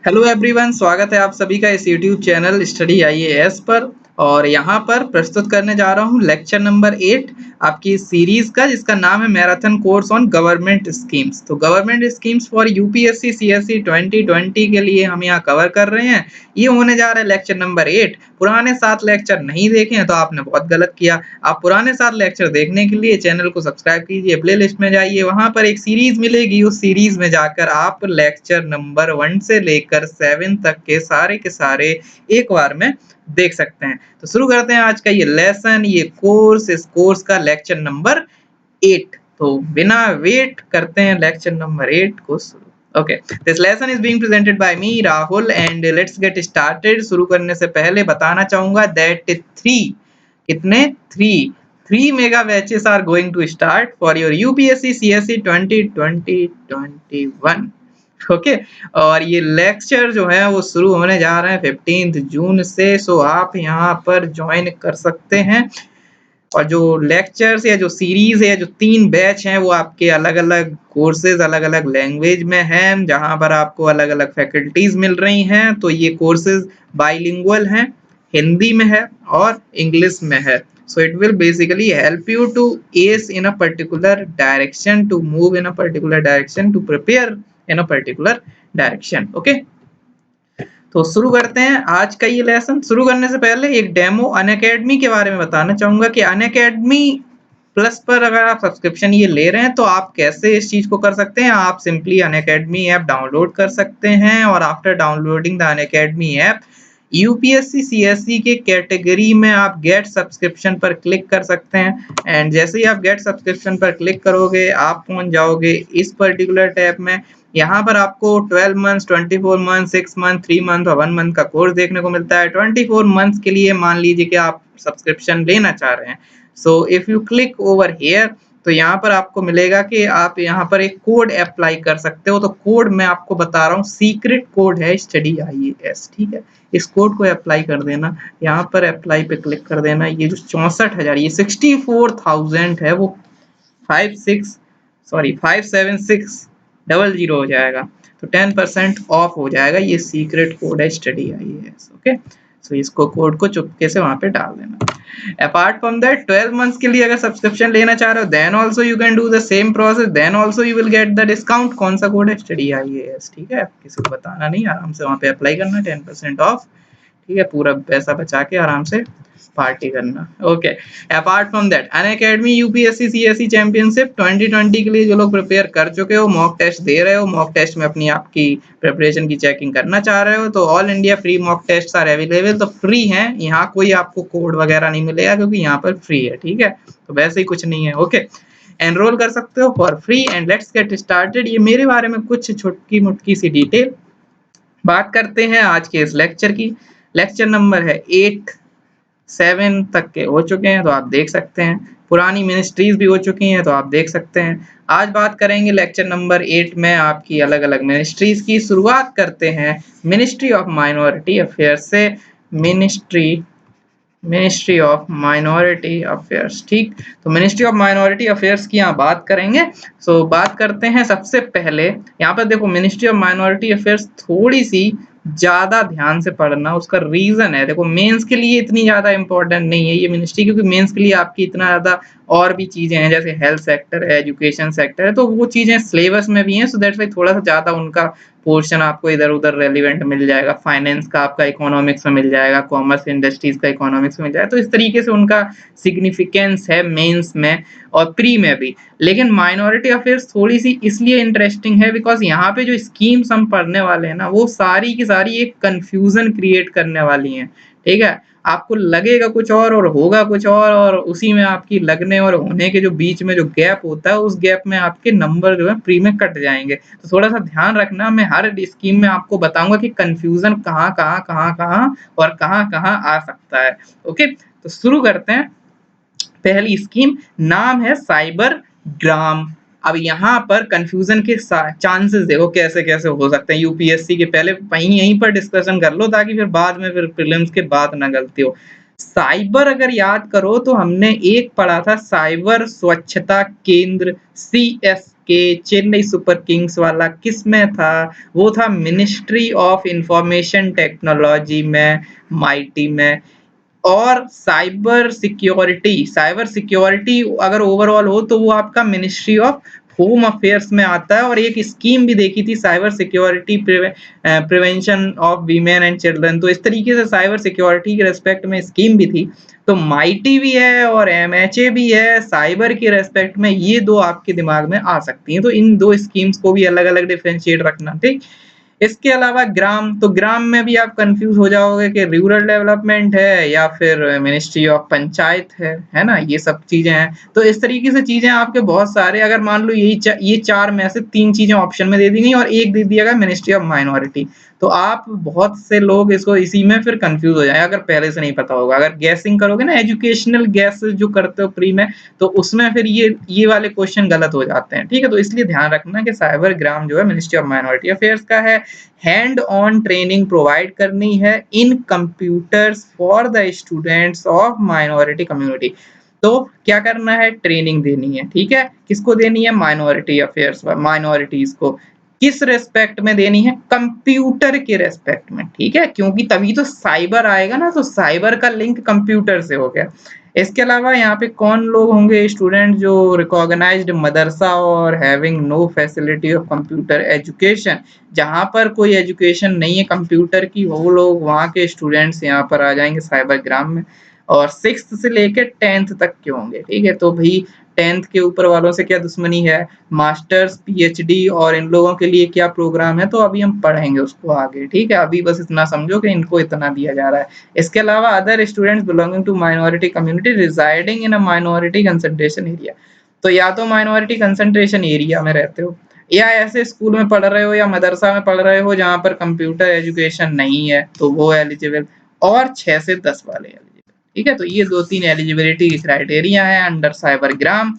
Hello everyone, स्वागत है आप सभी का इस यूट्यूब चैनल स्टडी आईएएस पर। और यहाँ पर प्रस्तुत करने जा रहा हूँ लेक्चर नंबर 8 आपकी सीरीज का, जिसका नाम है marathon course on government schemes. तो government schemes for UPSC CSC 2020 के लिए हम यहाँ कवर कर रहे हैं। ये होने जा रहा है लेक्चर नंबर 8। पुराने 7 लेक्चर नहीं देखे हैं तो आपने बहुत गलत किया। आप पुराने 7 लेक्चर देखने के लिए चैनल को सब्सक्राइब कीजिए, प्ले लिस्ट में जाइए, वहां पर एक सीरीज मिलेगी। उस सीरीज में जाकर आप लेक्चर नंबर 1 से लेकर 7 तक के सारे एक बार में देख सकते हैं। तो शुरू करते हैं आज का ये लेसन, ये कोर्स, इस कोर्स का लेक्चर नंबर 8। तो बिना वेट करते हैं लेक्चर नंबर 8 को शुरू। Okay, this lesson is being presented by me Rahul and let's get started। शुरू करने से पहले बताना चाहूंगा that 3 mega batches are going to start for your UPSC CSE 2020-2021। Okay, और ये लेक्चर जो है वो शुरू होने जा रहे हैं 15 जून से। सो आप यहाँ पर ज्वाइन कर सकते हैं। और जो लेक्चर्स या जो सीरीज है, जो 3 बैच हैं, वो आपके अलग अलग कोर्सेज, अलग अलग लैंग्वेज में हैं, जहाँ पर आपको अलग अलग फैकल्टीज मिल रही हैं। तो ये कोर्सेज बाइलिंगुअल हैं, हिंदी में है और इंग्लिश में है। So it will basically help you to ace in a particular direction, to move in a particular direction, to prepare in a particular direction। Okay, तो शुरू करते हैं आज का ये लेसन। शुरू करने से पहले एक डेमो अनअकैडमी के बारे में बताना चाहूंगा कि अनअकैडमी प्लस पर अगर आप सब्सक्रिप्शन ये ले रहे हैं तो आप कैसे इस चीज को कर सकते हैं। आप सिंपली अनअकैडमी ऐप डाउनलोड कर सकते हैं और after downloading the Unacademy app UPSC CSC के कैटेगरी में आप गेट सब्सक्रिप्शन पर क्लिक कर सकते हैं। एंड जैसे ही आप गेट सब्सक्रिप्शन पर क्लिक करोगे आप पहुंच जाओगे इस पर्टिकुलर टैब में। यहाँ पर आपको 12 मंथ्स, 24 मंथ, 6 मंथ, 3 मंथ और 1 मंथ का कोर्स देखने को मिलता है। 24 मंथ्स के लिए मान लीजिए कि आप सब्सक्रिप्शन लेना चाह रहे हैं। So if you click over here तो यहाँ पर आपको मिलेगा कि आप यहाँ पर एक कोड अप्लाई कर सकते हो। तो कोड मैं आपको बता रहा हूँ, सीक्रेट कोड है स्टडी आईएएस। ठीक है, इस कोड को अप्लाई कर देना, यहाँ पर अप्लाई पे क्लिक कर देना। ये जो 64,000, ये 64,000 है, वो 57600 हो जाएगा। तो 10% ऑफ हो जाएगा। ये सीक्रेट कोड है स्टडी आईएएस। ओके, सो इसको कोड को चुपके से वहां पे डाल देना। अपार्ट फ्रॉम दैट 12 मंथ्स के लिए अगर सब्सक्रिप्शन लेना चाह रहे हो then also you can do the same process, then also you will get the discount. कौन सा कोड है? Study IAS. ठीक है, किसी को बताना नहीं, आराम से वहां पे अप्लाई करना, 10% ऑफ। ठीक है, पूरा पैसा बचा के आराम से पार्टी करना। Okay, apart from that Unacademy UPSC CSC championship 2020 के लिए जो लोग प्रिपेयर कर चुके हो, मॉक टेस्ट दे रहे हो, मॉक टेस्ट में अपनी आपकी प्रिपरेशन की चेकिंग करना चाह रहे हो, तो all India free mock test are available. तो फ्री है, यहाँ कोई आपको कोड वगैरह नहीं मिलेगा क्योंकि यहाँ पर फ्री है। ठीक है, तो वैसे ही कुछ नहीं है। ओके, एनरोल कर सकते हो for free and let's get started. ये मेरे बारे में कुछ छोटकी मुटकी सी डिटेल। बात करते हैं आज के इस लेक्चर की। लेक्चर नंबर है 8, 7 तक के हो चुके हैं तो आप देख सकते हैं। पुरानी मिनिस्ट्रीज भी हो चुकी हैं तो आप देख सकते हैं। आज बात करेंगे लेक्चर नंबर 8 में आपकी अलग अलग मिनिस्ट्रीज की। शुरुआत करते हैं मिनिस्ट्री ऑफ माइनॉरिटी अफेयर्स से। Ministry of minority affairs. ठीक, तो मिनिस्ट्री ऑफ माइनॉरिटी अफेयर्स की यहाँ बात करेंगे। सो बात करते हैं सबसे पहले, यहाँ पर देखो मिनिस्ट्री ऑफ माइनॉरिटी अफेयर्स थोड़ी सी ज्यादा ध्यान से पढ़ना। उसका रीजन है, देखो मेंस के लिए इतनी ज्यादा इंपॉर्टेंट नहीं है ये मिनिस्ट्री, क्योंकि मेंस के लिए आपकी इतना ज्यादा और भी चीजें हैं, जैसे हेल्थ सेक्टर है, एजुकेशन सेक्टर है, तो वो चीजें सिलेबस में भी हैं। सो दैट्स वाई थोड़ा सा ज्यादा उनका पोर्शन आपको इधर उधर रेलिवेंट मिल जाएगा। फाइनेंस का आपका इकोनॉमिक्स में मिल जाएगा, कॉमर्स इंडस्ट्रीज का इकोनॉमिक्स में मिल जाएगा। तो इस तरीके से उनका सिग्निफिकेंस है मेंस में और प्री में भी। लेकिन माइनॉरिटी अफेयर्स थोड़ी सी इसलिए इंटरेस्टिंग है बिकॉज यहाँ पे जो स्कीम्स हम पढ़ने वाले हैं ना, वो सारी की सारी एक कंफ्यूजन क्रिएट करने वाली हैं। ठीक है, आपको लगेगा कुछ और होगा कुछ और उसी में आपकी लगने और होने के जो बीच में जो गैप होता है, उस गैप में आपके नंबर जो है प्री में कट जाएंगे। तो थोड़ा सा ध्यान रखना, मैं हर स्कीम में आपको बताऊंगा कि कंफ्यूजन कहाँ और कहाँ आ सकता है। ओके, तो शुरू करते हैं। पहली स्कीम नाम है साइबर ग्राम। अब यहाँ पर कंफ्यूजन के चांसेस देखो कैसे कैसे हो सकते हैं। यूपीएससी के पहले यहीं पर डिस्कशन कर लो ताकि फिर बाद में फिर प्रीलिम्स के बाद ना गलती हो। साइबर अगर याद करो तो हमने एक पढ़ा था साइबर स्वच्छता केंद्र, के चेन्नई सुपर किंग्स वाला किस में था? वो था मिनिस्ट्री ऑफ इंफॉर्मेशन टेक्नोलॉजी में, माइटी में। और साइबर सिक्योरिटी अगर ओवरऑल हो तो वो आपका मिनिस्ट्री ऑफ होम अफेयर्स में आता है। और एक स्कीम भी देखी थी cyber security prevention of women and children, तो इस तरीके से साइबर सिक्योरिटी के रेस्पेक्ट में स्कीम भी थी। तो माइटी भी है और एमएचए भी है साइबर के रेस्पेक्ट में, ये दो आपके दिमाग में आ सकती हैं। तो इन दो स्कीम्स को भी अलग अलग डिफरेंशिएट रखना, ठीक। इसके अलावा ग्राम, तो ग्राम में भी आप कंफ्यूज हो जाओगे कि रूरल डेवलपमेंट है या फिर मिनिस्ट्री ऑफ पंचायत है ना, ये सब चीजें हैं। तो इस तरीके से चीजें आपके बहुत सारे, अगर मान लो ये चार में से 3 चीजें ऑप्शन में दे दी गई और एक दे दिया गया मिनिस्ट्री ऑफ माइनॉरिटी, तो आप बहुत से लोग इसको इसी में फिर कंफ्यूज हो जाए अगर पहले से नहीं पता होगा। अगर गैसिंग करोगे ना, एजुकेशनल गैस जो करते हो प्री में, तो उसमें फिर ये वाले क्वेश्चन गलत हो जाते हैं, ठीक है। तो इसलिए ध्यान रखना कि साइबर ग्राम जो है मिनिस्ट्री ऑफ माइनॉरिटी अफेयर्स का है। हैंड ऑन ट्रेनिंग प्रोवाइड करनी है in computers for the students of minority community. तो क्या करना है? ट्रेनिंग देनी है, ठीक है। किसको देनी है? माइनॉरिटी अफेयर्स, माइनॉरिटीज को। किस रेस्पेक्ट में देनी है? कंप्यूटर के रेस्पेक्ट में, ठीक है, क्योंकि तभी तो साइबर आएगा ना, तो साइबर का लिंक कंप्यूटर से हो गया। इसके अलावा यहाँ पे कौन लोग होंगे स्टूडेंट जो रिकॉग्नाइज्ड मदरसा और having no facility of computer education, जहाँ पर कोई एजुकेशन नहीं है कंप्यूटर की, वो लोग वहाँ के स्टूडेंट्स यहाँ पर आ जाएंगे साइबर ग्राम में। और 6th से लेकर 10th तक के होंगे, ठीक है। तो भाई 10th के ऊपर वालों से क्या दुश्मनी है? मास्टर्स, पीएचडी और इन लोगों के लिए क्या प्रोग्राम है, तो अभी हम पढ़ेंगे उसको आगे, ठीक है। अभी बस इतना समझो कि इनको इतना दिया जा रहा है। इसके अलावा other students belonging to minority community residing in a minority concentration area, तो या तो माइनॉरिटी कंसंट्रेशन एरिया में रहते हो, या ऐसे स्कूल में पढ़ रहे हो या मदरसा में पढ़ रहे हो जहाँ पर कंप्यूटर एजुकेशन नहीं है, तो वो एलिजिबल। और 6 से 10 वाले एलिजिबल, ठीक है। तो ये 2-3 एलिजिबिलिटी क्राइटेरिया है अंडर साइबर ग्राम।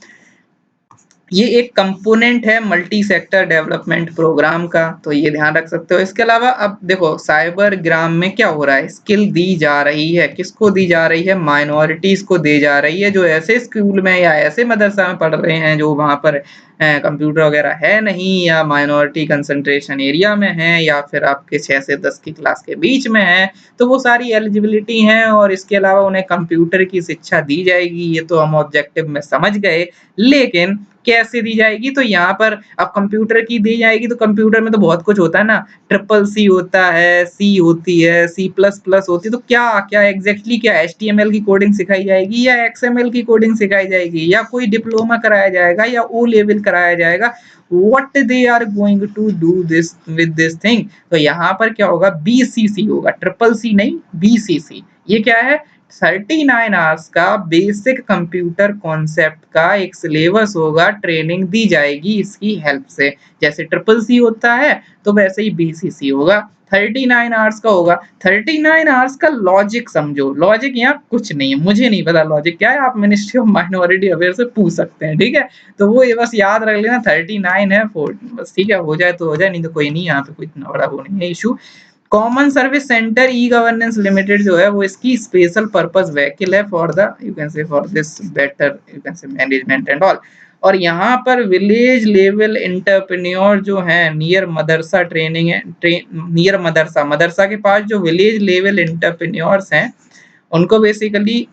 ये एक कंपोनेंट है मल्टी सेक्टर डेवलपमेंट प्रोग्राम का, तो ये ध्यान रख सकते हो। इसके अलावा अब देखो साइबर ग्राम में क्या हो रहा है, स्किल दी जा रही है, किसको दी जा रही है? माइनॉरिटीज को दी जा रही है, जो ऐसे स्कूल में या ऐसे मदरसा में पढ़ रहे हैं जो वहां पर कंप्यूटर वगैरह है नहीं, या माइनॉरिटी कंसंट्रेशन एरिया में है, या फिर आपके 6 से 10 की क्लास के बीच में है, तो वो सारी एलिजिबिलिटी हैं। और इसके अलावा उन्हें कंप्यूटर की शिक्षा दी जाएगी, ये तो हम ऑब्जेक्टिव में समझ गए। लेकिन कैसे दी जाएगी? तो यहाँ पर अब कंप्यूटर की दी जाएगी, तो कंप्यूटर में तो बहुत कुछ होता है ना, ट्रिपल सी होता है, सी होती है, सी प्लस प्लस होती है, तो क्या क्या एग्जैक्टली क्या HTML की कोडिंग सिखाई जाएगी या XML की कोडिंग सिखाई जाएगी, या कोई डिप्लोमा कराया जाएगा या ओ लेवल कराया जाएगा? What they are going to do this with this thing? तो यहाँ पर क्या होगा? BCC होगा, ट्रिपल सी नहीं, BCC। ये क्या है? 39 आवर्स का बेसिक कंप्यूटर कॉन्सेप्ट का एक सिलेबस होगा, ट्रेनिंग दी जाएगी इसकी हेल्प से। जैसे ट्रिपल सी होता है तो वैसे ही BCC होगा, 39 आवर्स का होगा। 39 आवर्स का लॉजिक समझो, लॉजिक यहाँ कुछ नहीं है, मुझे नहीं पता लॉजिक क्या है, आप मिनिस्ट्री ऑफ माइनॉरिटी अफेयर से पूछ सकते हैं, ठीक है। तो वो ये बस याद रख लेना 39 है, बस, ठीक है। हो जाए तो हो जाए, नहीं तो कोई नहीं, यहाँ पे कोई इतना बड़ा वो नहीं है issue. Common service centre e governance limited जो है वो इसकी स्पेशल पर्पस व्हीकल है फॉर द यू कैन से for this better you can से मैनेजमेंट एंड ऑल। और यहाँ पर विलेज लेवल एंटरप्रेन्योर जो है नियर मदरसा ट्रेनिंग है, नियर मदरसा, मदरसा के पास जो विलेज लेवल एंटरप्रेन्योर्स हैं उनको बेसिकली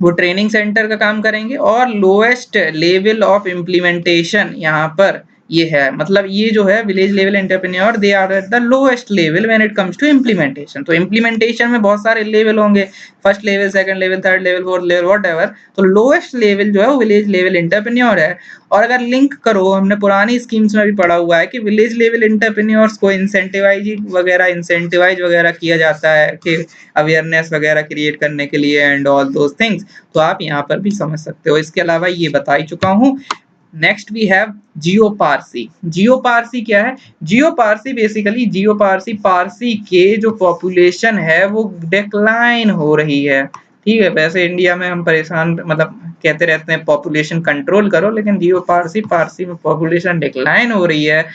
वो ट्रेनिंग सेंटर का काम करेंगे। और लोएस्ट लेवल ऑफ इम्प्लीमेंटेशन यहाँ पर ये है, मतलब ये जो है village level entrepreneur they are at the lowest level when it comes to implementation. तो इम्प्लीमेंटेशन में बहुत सारे लेवल होंगे, first level, second level, third level, fourth level, whatever. तो लोएस्ट लेवल जो है वो विलेज लेवल एंटरप्रेन्योर है। और अगर लिंक करो, हमने पुरानी स्कीम्स में भी पढ़ा हुआ है कि विलेज लेवल एंटरप्रेन्योर्स को इंसेंटिवाइज वगैरह किया जाता है कि अवेयरनेस वगैरह क्रिएट करने के लिए एंड ऑल दोज थिंग्स। तो आप यहाँ पर भी समझ सकते हो। इसके अलावा ये बता ही चुका हूँ। Next we have जियोपार्सी। जियोपार्सी क्या है? जियोपार्सी बेसिकली, जियोपार्सी पारसी के जो पॉपुलेशन है वो डिक्लाइन हो रही है, ठीक है। वैसे इंडिया में हम परेशान, मतलब कहते रहते हैं पॉपुलेशन कंट्रोल करो, लेकिन जियोपार्सी पारसी में पॉपुलेशन डिक्लाइन हो रही है,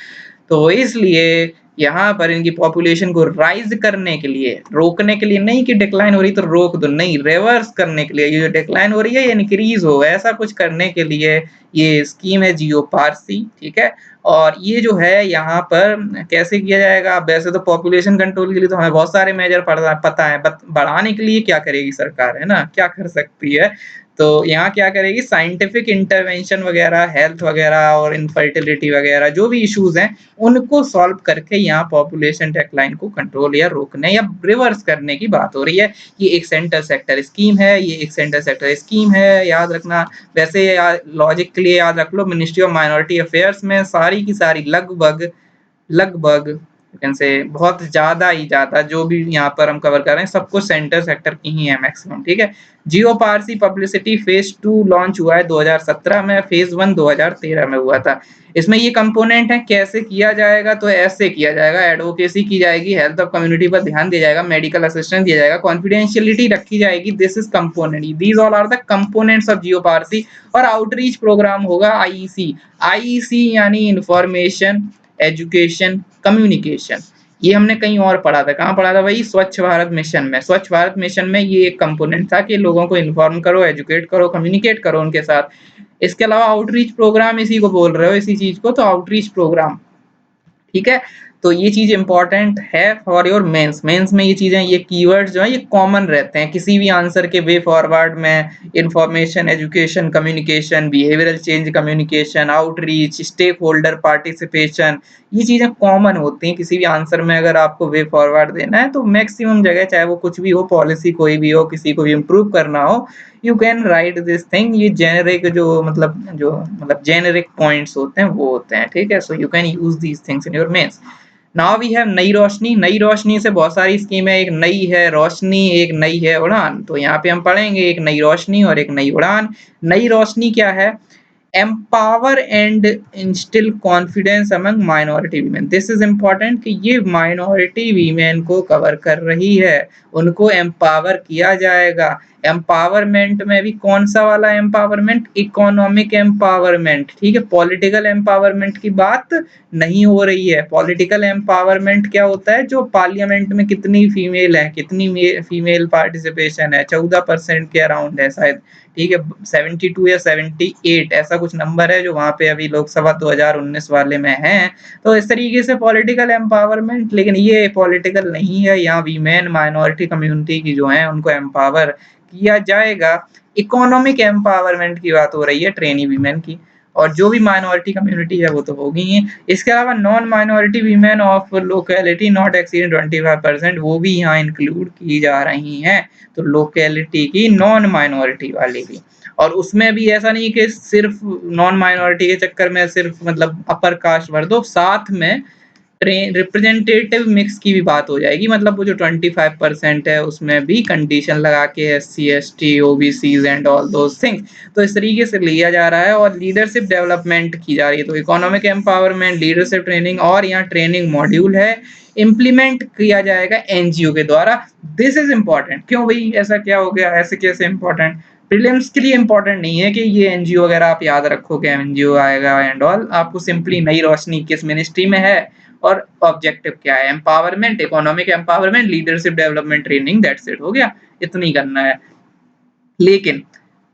तो इसलिए यहाँ पर इनकी पॉपुलेशन को राइज करने के लिए, रोकने के लिए नहीं कि डिक्लाइन हो रही तो रोक दो, नहीं, रिवर्स करने के लिए, ये जो डिक्लाइन हो रही है ये इंक्रीज हो, ऐसा कुछ करने के लिए ये स्कीम है जियोपार्सी, ठीक है। और ये जो है यहाँ पर कैसे किया जाएगा, वैसे तो पॉपुलेशन कंट्रोल के लिए तो हमें बहुत सारे मेजर पता है, बढ़ाने के लिए क्या करेगी सरकार, है ना, क्या कर सकती है। तो यहाँ क्या करेगी, साइंटिफिक इंटरवेंशन वगैरह, हेल्थ वगैरह और इनफर्टिलिटी वगैरह जो भी इश्यूज हैं उनको सॉल्व करके यहाँ पॉपुलेशन डेक्लाइन को कंट्रोल या रोकने या रिवर्स करने की बात हो रही है। ये एक सेंटर सेक्टर स्कीम है, ये एक सेंटर सेक्टर स्कीम है, याद रखना। वैसे लॉजिक के लिए याद रख लो, मिनिस्ट्री ऑफ माइनॉरिटी अफेयर्स में सारी की सारी लगभग लगभग से बहुत ज्यादा ही ज्यादा जो भी यहाँ पर हम कवर कर रहे हैं सब कुछ सेंटर सेक्टर की ही है मैक्सिमम, ठीक है। जियोपार्सी पब्लिसिटी फेज 2 लॉन्च हुआ है 2017 में, फेज 1 2013 में हुआ था। इसमें ये कंपोनेंट है, कैसे किया जाएगा, तो ऐसे किया जाएगा, एडवोकेसी की जाएगी, हेल्थ ऑफ कम्युनिटी पर ध्यान दिया जाएगा, मेडिकल असिस्टेंस दिया जाएगा, कॉन्फिडेंशियलिटी रखी जाएगी, this is component, these all are the components of जियोपार्सी। और आउटरीच प्रोग्राम होगा आईईसी, आईईसी यानी इंफॉर्मेशन एजुकेशन कम्युनिकेशन। ये हमने कहीं और पढ़ा था, कहाँ पढ़ा था भाई, स्वच्छ भारत मिशन में। स्वच्छ भारत मिशन में ये एक कंपोनेंट था कि लोगों को इन्फॉर्म करो, एजुकेट करो, कम्युनिकेट करो उनके साथ। इसके अलावा आउटरीच प्रोग्राम, इसी को बोल रहे हो, इसी चीज को, तो आउटरीच प्रोग्राम, ठीक है। तो ये चीज इंपॉर्टेंट है फॉर योर मेंस। मेंस में ये चीजें, ये कीवर्ड्स जो है ये कॉमन रहते हैं किसी भी आंसर के वे फॉरवर्ड में। Information education communication, behavioural change communication, outreach, stakeholder participation, ये चीजें कॉमन होती हैं किसी भी आंसर में। अगर आपको वे फॉरवर्ड देना है तो मैक्सिमम जगह, चाहे वो कुछ भी हो, पॉलिसी कोई भी हो, किसी को भी इम्प्रूव करना हो, you can write this thing. ये जेनेरिक जो मतलब जेनेरिक पॉइंट्स होते हैं वो होते हैं, ठीक है। So you can use these things in your mains. Now we have Nai Roshni. Nai Roshni से बहुत सारी स्कीम है, एक नई है रोशनी, एक नई है उड़ान। तो यहाँ पे हम पढ़ेंगे एक नई रोशनी और एक नई उड़ान। नई रोशनी क्या है, empower and instill confidence among minority women। This is important कि ये माइनॉरिटी वीमेन को कवर कर रही है, उनको एम्पावर किया जाएगा। एम्पावरमेंट में भी कौन सा वाला एम्पावरमेंट, इकोनॉमिक एम्पावरमेंट, ठीक है। पॉलिटिकल एम्पावरमेंट की बात नहीं हो रही है। पॉलिटिकल एम्पावरमेंट क्या होता है, जो पार्लियामेंट में कितनी फीमेल है, कितनी फीमेल पार्टिसिपेशन है, 14% के अराउंड है शायद, ठीक है। 72 या 78 ऐसा कुछ नंबर है जो वहां पे अभी लोकसभा 2019 वाले में है। तो इस तरीके से पॉलिटिकल एम्पावरमेंट, लेकिन ये पॉलिटिकल नहीं है, यहाँ वीमेन माइनॉरिटी कम्युनिटी की जो है उनको एम्पावर किया जाएगा। इकोनॉमिक एम्पावरमेंट की बात हो रही है, ट्रेनी वीमेन की, और जो भी माइनॉरिटी कम्युनिटी है वो तो होगी ही। इसके अलावा non minority women of locality not exceed 25%, वो भी यहाँ इंक्लूड की जा रही हैं। तो लोकेलिटी की नॉन माइनॉरिटी वाली भी, और उसमें भी ऐसा नहीं कि सिर्फ नॉन माइनॉरिटी के चक्कर में सिर्फ मतलब अपर कास्ट भर दो, साथ में रिप्रेजेंटेटिव मिक्स की भी बात हो जाएगी। मतलब वो जो 25% है उसमें भी कंडीशन लगा के SC ST OBCs and all those things. तो इस तरीके से लिया जा रहा है, और लीडरशिप डेवलपमेंट की जा रही है। तो इकोनॉमिक एम्पावरमेंट, लीडरशिप ट्रेनिंग, और यहाँ ट्रेनिंग मॉड्यूल है, इम्प्लीमेंट किया जाएगा NGO के द्वारा। This is important. क्यों भाई ऐसा क्या हो गया, ऐसे कैसे इम्पोर्टेंट, प्रीलिम्स के लिए इम्पोर्टेंट नहीं है कि ये NGO वगैरह आप याद रखो कि NGO आएगा एंड ऑल। आपको सिंपली नई रोशनी किस मिनिस्ट्री में है और ऑब्जेक्टिव क्या है, empowerment, economic empowerment, leadership development training, that's it, हो गया, इतना ही करना है। लेकिन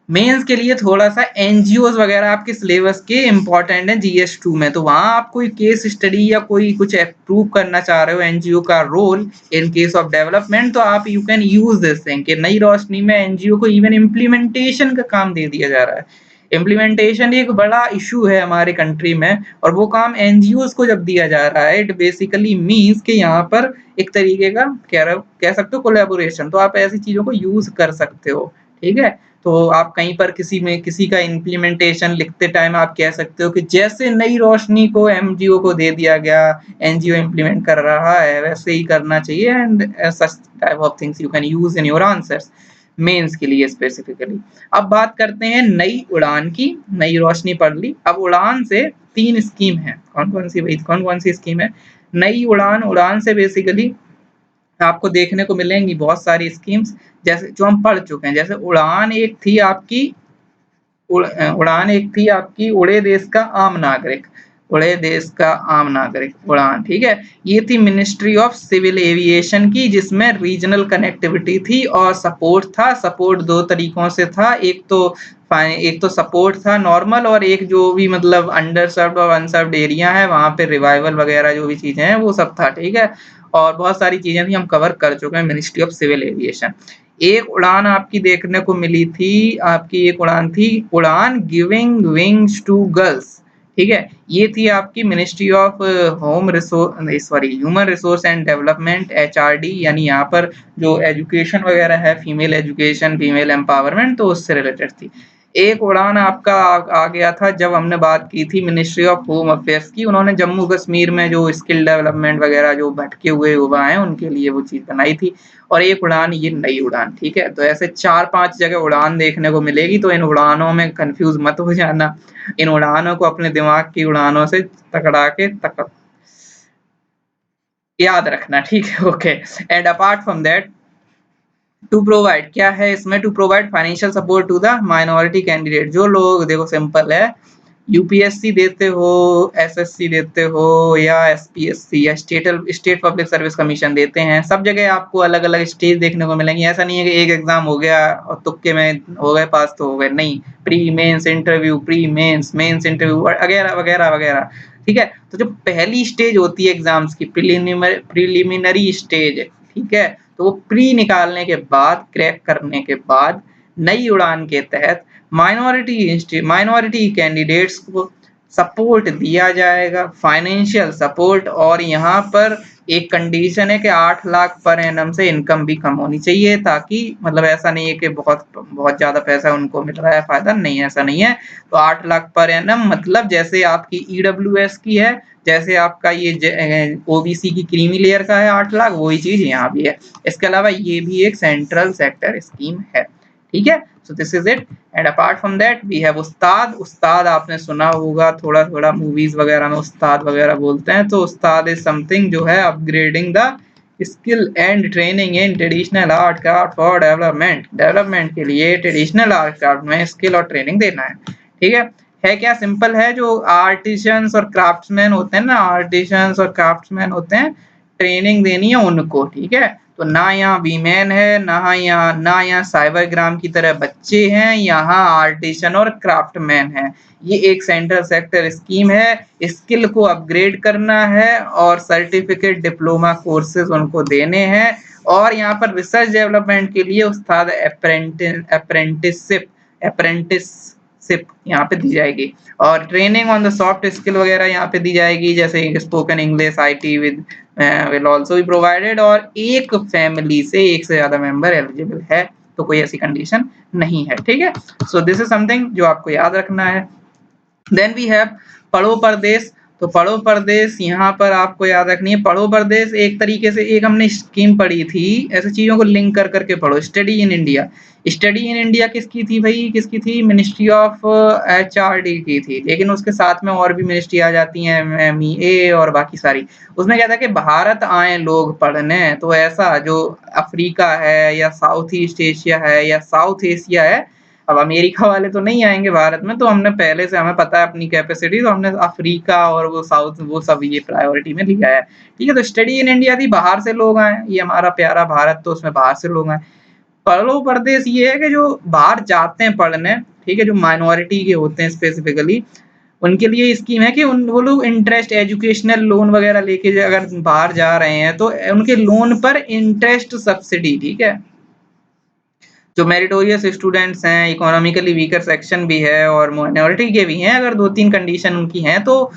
मेंस के लिए थोड़ा सा NGOs वगैरह आपके सिलेबस के इंपॉर्टेंट है GS2 में। तो वहां आप कोई केस स्टडी या कोई कुछ प्रूव करना चाह रहे हो NGO का role in case of development, तो आप you can use this thing कि नई रोशनी में NGO को इवन इम्प्लीमेंटेशन का काम दे दिया जा रहा है। इम्प्लीमेंटेशन एक बड़ा इशू है हमारे कंट्री में, और वो काम NGOs को जब दिया जा रहा है, इट बेसिकली मीन्स कि यहाँ पर एक तरीके का कह सकते हो कोलैबोरेशन। तो आप ऐसी चीजों को यूज कर सकते हो, ठीक है। तो आप कहीं पर किसी का इम्प्लीमेंटेशन लिखते टाइम आप कह सकते हो कि जैसे नई रोशनी को MGO को दे दिया गया, NGO इम्प्लीमेंट कर रहा है, वैसे ही करना चाहिए। And such type of things you can use in your answers mains के लिए स्पेसिफिकली। अब बात करते हैं नई उड़ान की। नई रोशनी पढ़ ली, अब उड़ान से 3 स्कीम है। कौन कौन सी भाई, कौन कौन सी स्कीम है। नई उड़ान, उड़ान से बेसिकली आपको देखने को मिलेंगी बहुत सारी स्कीम्स, जैसे जो हम पढ़ चुके हैं। जैसे उड़ान एक थी आपकी उड़ान एक थी आपकी उड़े देश का आम नागरिक। उड़े देश का आम नागरिक उड़ान, ठीक है। ये थी मिनिस्ट्री ऑफ सिविल एविएशन की, जिसमें रीजनल कनेक्टिविटी थी और सपोर्ट था। सपोर्ट दो तरीकों से था, एक तो सपोर्ट था नॉर्मल, और एक जो भी मतलब अंडर सर्व्ड और अनसर्व्ड एरिया है वहां पे रिवाइवल वगैरह जो भी चीजें हैं वो सब था, ठीक है। और बहुत सारी चीजें थी, हम कवर कर चुके हैं मिनिस्ट्री ऑफ सिविल एविएशन। एक उड़ान आपकी देखने को मिली थी, आपकी एक उड़ान थी, उड़ान गिविंग विंग्स टू गर्ल्स, ठीक है। ये थी आपकी ministry of home resource sorry human resource and development, HRD, यानी यहाँ पर जो एजुकेशन वगैरह है, फीमेल एजुकेशन, फीमेल एम्पावरमेंट, तो उससे रिलेटेड थी। एक उड़ान आपका आ गया था जब हमने बात की थी मिनिस्ट्री ऑफ होम अफेयर्स की, उन्होंने जम्मू कश्मीर में जो स्किल डेवलपमेंट वगैरह जो भटके हुए युवा हैं उनके लिए वो चीज बनाई थी। और एक उड़ान, ये नई उड़ान, ठीक है। तो ऐसे 4-5 जगह उड़ान देखने को मिलेगी, तो इन उड़ानों में कंफ्यूज मत हो जाना। इन उड़ानों को अपने दिमाग की उड़ानों से तकड़ा के याद रखना, ठीक है, okay. And apart from that, to provide क्या है इसमें, to provide financial support to the minority candidate. जो लोग, देखो सिंपल है, यूपीएससी देते हो, एसएससी देते हो, या एसपीएससी या स्टेट पब्लिक सर्विस कमीशन देते हैं, सब जगह आपको अलग अलग स्टेज देखने को मिलेंगी। ऐसा नहीं है कि एक एग्जाम हो गया और तुक्के में हो गए पास तो हो गए, नहीं। Pre mains interview, pre mains, mains interview वगैरह वगैरह वगैरह, ठीक है। तो जो पहली स्टेज होती है एग्जाम्स की, प्रिलिमिनरी स्टेज, ठीक है, तो वो प्री निकालने के बाद, क्रैक करने के बाद, नई उड़ान के तहत माइनॉरिटी कैंडिडेट्स को सपोर्ट दिया जाएगा, फाइनेंशियल सपोर्ट। और यहाँ पर एक कंडीशन है कि 8 लाख पर एनम से इनकम भी कम होनी चाहिए, ताकि मतलब ऐसा नहीं है कि बहुत बहुत ज्यादा पैसा उनको मिल रहा है, फायदा नहीं, ऐसा नहीं है। तो 8 लाख पर एनम मतलब जैसे आपकी ईडब्ल्यूएस की है, जैसे आपका ये ओबीसी की क्रीमी लेयर का है 8 लाख, वही चीज यहाँ भी है। इसके अलावा ये भी एक सेंट्रल सेक्टर स्कीम है, ठीक है। So this is it. And apart from that we have Ustad. Ustad आपने सुना होगा, थोड़ा थोड़ा मूवीज वगैरह में उस्ताद वगैरह बोलते हैं। तो उस्ताद इज समथिंग जो है upgrading the skill and training in traditional art craft for development के लिए ट्रेडिशनल आर्ट क्राफ्ट में स्किल और ट्रेनिंग देना है, ठीक है क्या, सिंपल है। जो आर्टिशंस और क्राफ्ट्समैन होते हैं ना, आर्टिशंस और क्राफ्ट्समैन होते हैं, ट्रेनिंग देनी है उनको, ठीक है। तो ना यहाँ वीमेन है, ना यहाँ साइबर ग्राम की तरह बच्चे हैं, यहाँ आर्टिसन और क्राफ्टमैन है। ये एक सेंट्रल सेक्टर स्कीम है, स्किल को अपग्रेड करना है और सर्टिफिकेट डिप्लोमा कोर्सेज उनको देने हैं। और यहाँ पर रिसर्च डेवलपमेंट के लिए उस्ताद अप्रेंटिसशिप यहाँ पे दी जाएगी, और training on the soft skill वगैरह यहाँ पे दी जाएगी, जैसे spoken English, IT will also be provided. और एक फैमिली से एक से ज्यादा मेंबर एलिजिबल है, तो कोई ऐसी कंडीशन नहीं है, ठीक है। सो दिस इज समथिंग जो आपको याद रखना है। देन वी हैव पढ़ो परदेश। तो पढ़ो परदेश यहाँ पर आपको याद रखनी है। पढ़ो परदेश एक तरीके से, एक हमने स्कीम पढ़ी थी, ऐसे चीजों को लिंक कर करके पढ़ो। Study in India, study in India किसकी थी भाई, किसकी थी, मिनिस्ट्री ऑफ एचआरडी की थी। लेकिन उसके साथ में और भी मिनिस्ट्री आ जाती हैं, एमईए और बाकी सारी। उसमें क्या था कि भारत आए लोग पढ़ने, तो ऐसा जो अफ्रीका है या साउथ ईस्ट एशिया है या साउथ एशिया है, अब अमेरिका वाले तो नहीं आएंगे भारत में, तो हमने पहले से, हमें पता है अपनी कैपेसिटी, तो हमने अफ्रीका और वो साउथ, वो सब ये प्रायोरिटी में लिया है, ठीक है। तो स्टडी इन इंडिया थी, बाहर से लोग आए, ये हमारा प्यारा भारत, तो उसमें बाहर से लोग आए। पढ़ो परदेश ये है कि जो बाहर जाते हैं पढ़ने, ठीक है, जो माइनॉरिटी के होते हैं स्पेसिफिकली, उनके लिए स्कीम है कि वो लोग इंटरेस्ट, एजुकेशनल लोन वगैरह लेके अगर बाहर जा रहे हैं, तो उनके लोन पर इंटरेस्ट सब्सिडी, ठीक है। जो मेरिटोरियस स्टूडेंट्स हैं, इकोनॉमिकली वीकर सेक्शन भी है और माइनॉरिटी के भी हैं, अगर 2-3 कंडीशन उनकी हैं, तो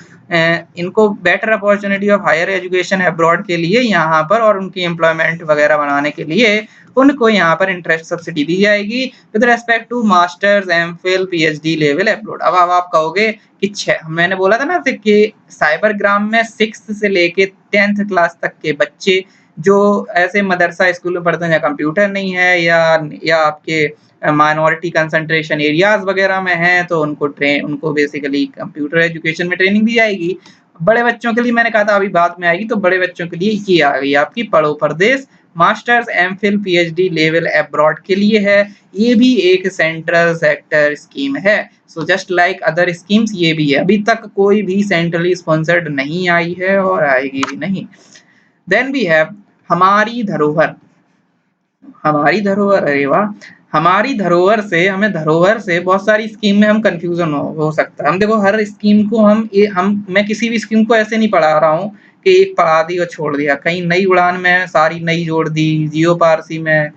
इनको better opportunity of higher education abroad के लिए यहाँ पर, और उनकी एम्प्लॉयमेंट वगैरह बनाने के लिए उनको यहाँ पर इंटरेस्ट सब्सिडी दी जाएगी with respect to masters, MPhil, PhD level abroad. अब आप कहोगे कि मैंने बोला था ना कि साइबर ग्राम में 6th से लेके 10th क्लास तक के बच्चे जो ऐसे मदरसा स्कूल में पढ़ते हैं जहाँ कंप्यूटर नहीं है, या आपके माइनॉरिटी कंसंट्रेशन एरियाज वगैरह में हैं, तो उनको बेसिकली कंप्यूटर एजुकेशन में ट्रेनिंग दी जाएगी। बड़े बच्चों के लिए मैंने कहा था अभी बाद में आएगी, तो बड़े बच्चों के लिए ये आ गई आपकी पढ़ो परदेश। Masters, MPhil, PhD level abroad के लिए है। ये भी एक सेंट्रल सेक्टर स्कीम है। So just like other schemes ये भी है। अभी तक कोई भी सेंट्रली स्पॉन्सर्ड नहीं आई है और आएगी भी नहीं। देन वी हैव हमारी धरोहर। हमारी धरोहर, अरे वाह! हमारी धरोहर से, हमें धरोहर से बहुत सारी स्कीम में हम कन्फ्यूज़न हो सकता है। हम देखो हर स्कीम को हम मैं किसी भी स्कीम को ऐसे नहीं पढ़ा रहा हूँ कि एक पढ़ा दी और छोड़ दिया। कहीं नई उड़ान में सारी नई जोड़ दी, जियो पारसी में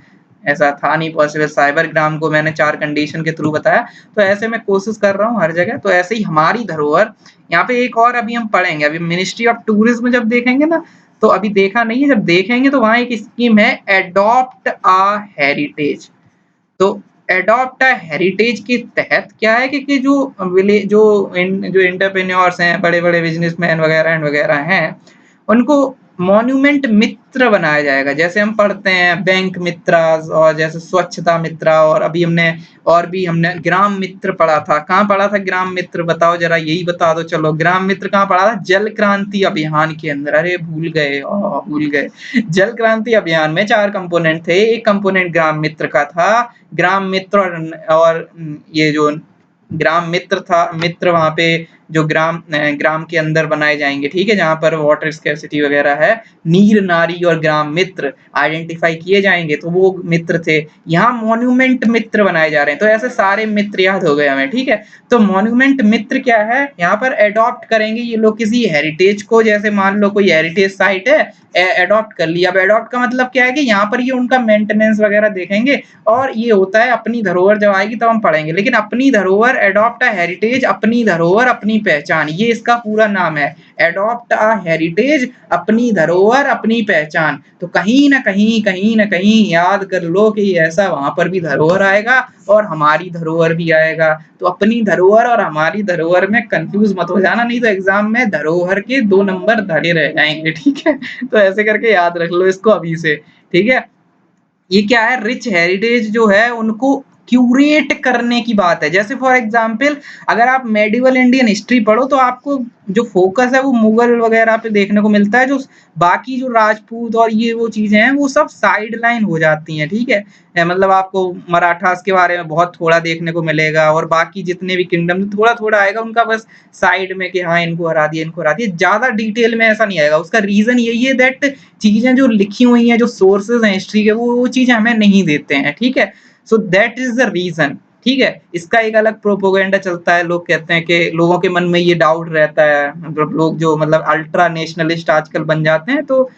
ऐसा था नहीं पॉसिबल, साइबर ग्राम को मैंने 4 कंडीशन के थ्रू बताया। तो ऐसे मैं कोशिश कर रहा हूँ हर जगह, तो ऐसे ही हमारी धरोहर, यहाँ पे एक और अभी हम पढ़ेंगे, अभी मिनिस्ट्री ऑफ टूरिज्म जब देखेंगे ना, तो अभी देखा नहीं है, जब देखेंगे तो वहाँ एक स्कीम है एडॉप्ट अ हेरिटेज। तो एडॉप्ट अ हेरिटेज के तहत क्या है कि जो जो एंटरप्रेन्योर्स हैं, बड़े-बड़े बिजनेसमैन वगैरह एंड वगैरह हैं, उनको मॉन्यूमेंट मित्र बनाया जाएगा। जैसे हम पढ़ते हैं बैंक मित्रास और जैसे स्वच्छता मित्रा, और अभी हमने ग्राम मित्र पढ़ा था। कहाँ पढ़ा था ग्राम मित्र, बताओ जरा, यही बता दो। चलो ग्राम मित्र कहाँ पढ़ा था? जल क्रांति अभियान के अंदर। अरे भूल गए, भूल गए। जल क्रांति अभियान में 4 कंपोनेंट थे। एक कंपोनेंट ग्राम मित्र का था। ग्राम मित्र और ये जो ग्राम मित्र था, मित्र वहाँ पे जो ग्राम के अंदर बनाए जाएंगे, ठीक है, जहाँ पर वाटर स्कैर्सिटी वगैरह है, नीर नारी और ग्राम मित्र आइडेंटिफाई किए जाएंगे, तो वो मित्र थे। यहाँ मॉन्यूमेंट मित्र बनाए जा रहे हैं। तो ऐसे सारे मित्र याद हो गए हमें, ठीक है। तो मॉन्यूमेंट मित्र क्या है, यहाँ पर एडॉप्ट करेंगे ये लोग किसी हेरिटेज को। जैसे मान लो कोई हेरिटेज साइट है, एडॉप्ट कर लिया। अब एडॉप्ट का मतलब क्या है कि यहाँ पर ये उनका मेंटेनेंस वगैरह देखेंगे, और ये होता है अपनी धरोहर जब आएगी तब हम पढ़ेंगे। लेकिन अपनी धरोहर, एडॉप्ट अ हेरिटेज, अपनी धरोहर अपनी पहचान, ये इसका पूरा नाम है। एडॉप्ट अ हेरिटेज, अपनी धरोहर अपनी पहचान। तो कहीं ना कहीं याद कर लो कि ऐसा वहां पर भी धरोहर आएगा और हमारी धरोहर भी आएगा। तो अपनी धरोहर और हमारी धरोहर में कंफ्यूज मत हो जाना, नहीं तो एग्जाम में धरोहर के 2 नंबर धरे रह जाएंगे, ठीक है। तो ऐसे करके याद रख लो इसको अभी से, ठीक है। ये क्या है, रिच हेरिटेज जो है उनको क्यूरेट करने की बात है। जैसे फॉर एग्जांपल अगर आप मेडिवल इंडियन हिस्ट्री पढ़ो तो आपको जो फोकस है वो मुगल वगैरह पे देखने को मिलता है। जो बाकी जो राजपूत और ये वो चीजें हैं वो सब साइड लाइन हो जाती हैं, ठीक है। मतलब आपको मराठास के बारे में बहुत थोड़ा देखने को मिलेगा, और बाकी जितने भी किंगडम थोड़ा थोड़ा आएगा उनका, बस साइड में कि हाँ इनको हरा दिया, इनको हरा दिया, ज्यादा डिटेल में ऐसा नहीं आएगा। उसका रीजन यही है दैट चीजें जो लिखी हुई हैं, जो सोर्सेज हैं हिस्ट्री के, वो चीजें हमें नहीं देते हैं, ठीक है। So that is the reason, ठीक है। इसका एक अलग प्रोपोगेंडा चलता है। लोग कहते हैं कि लोगों के मन में ये डाउट रहता है, मतलब लोग जो मतलब अल्ट्रा नेशनलिस्ट आजकल बन जाते हैं, तो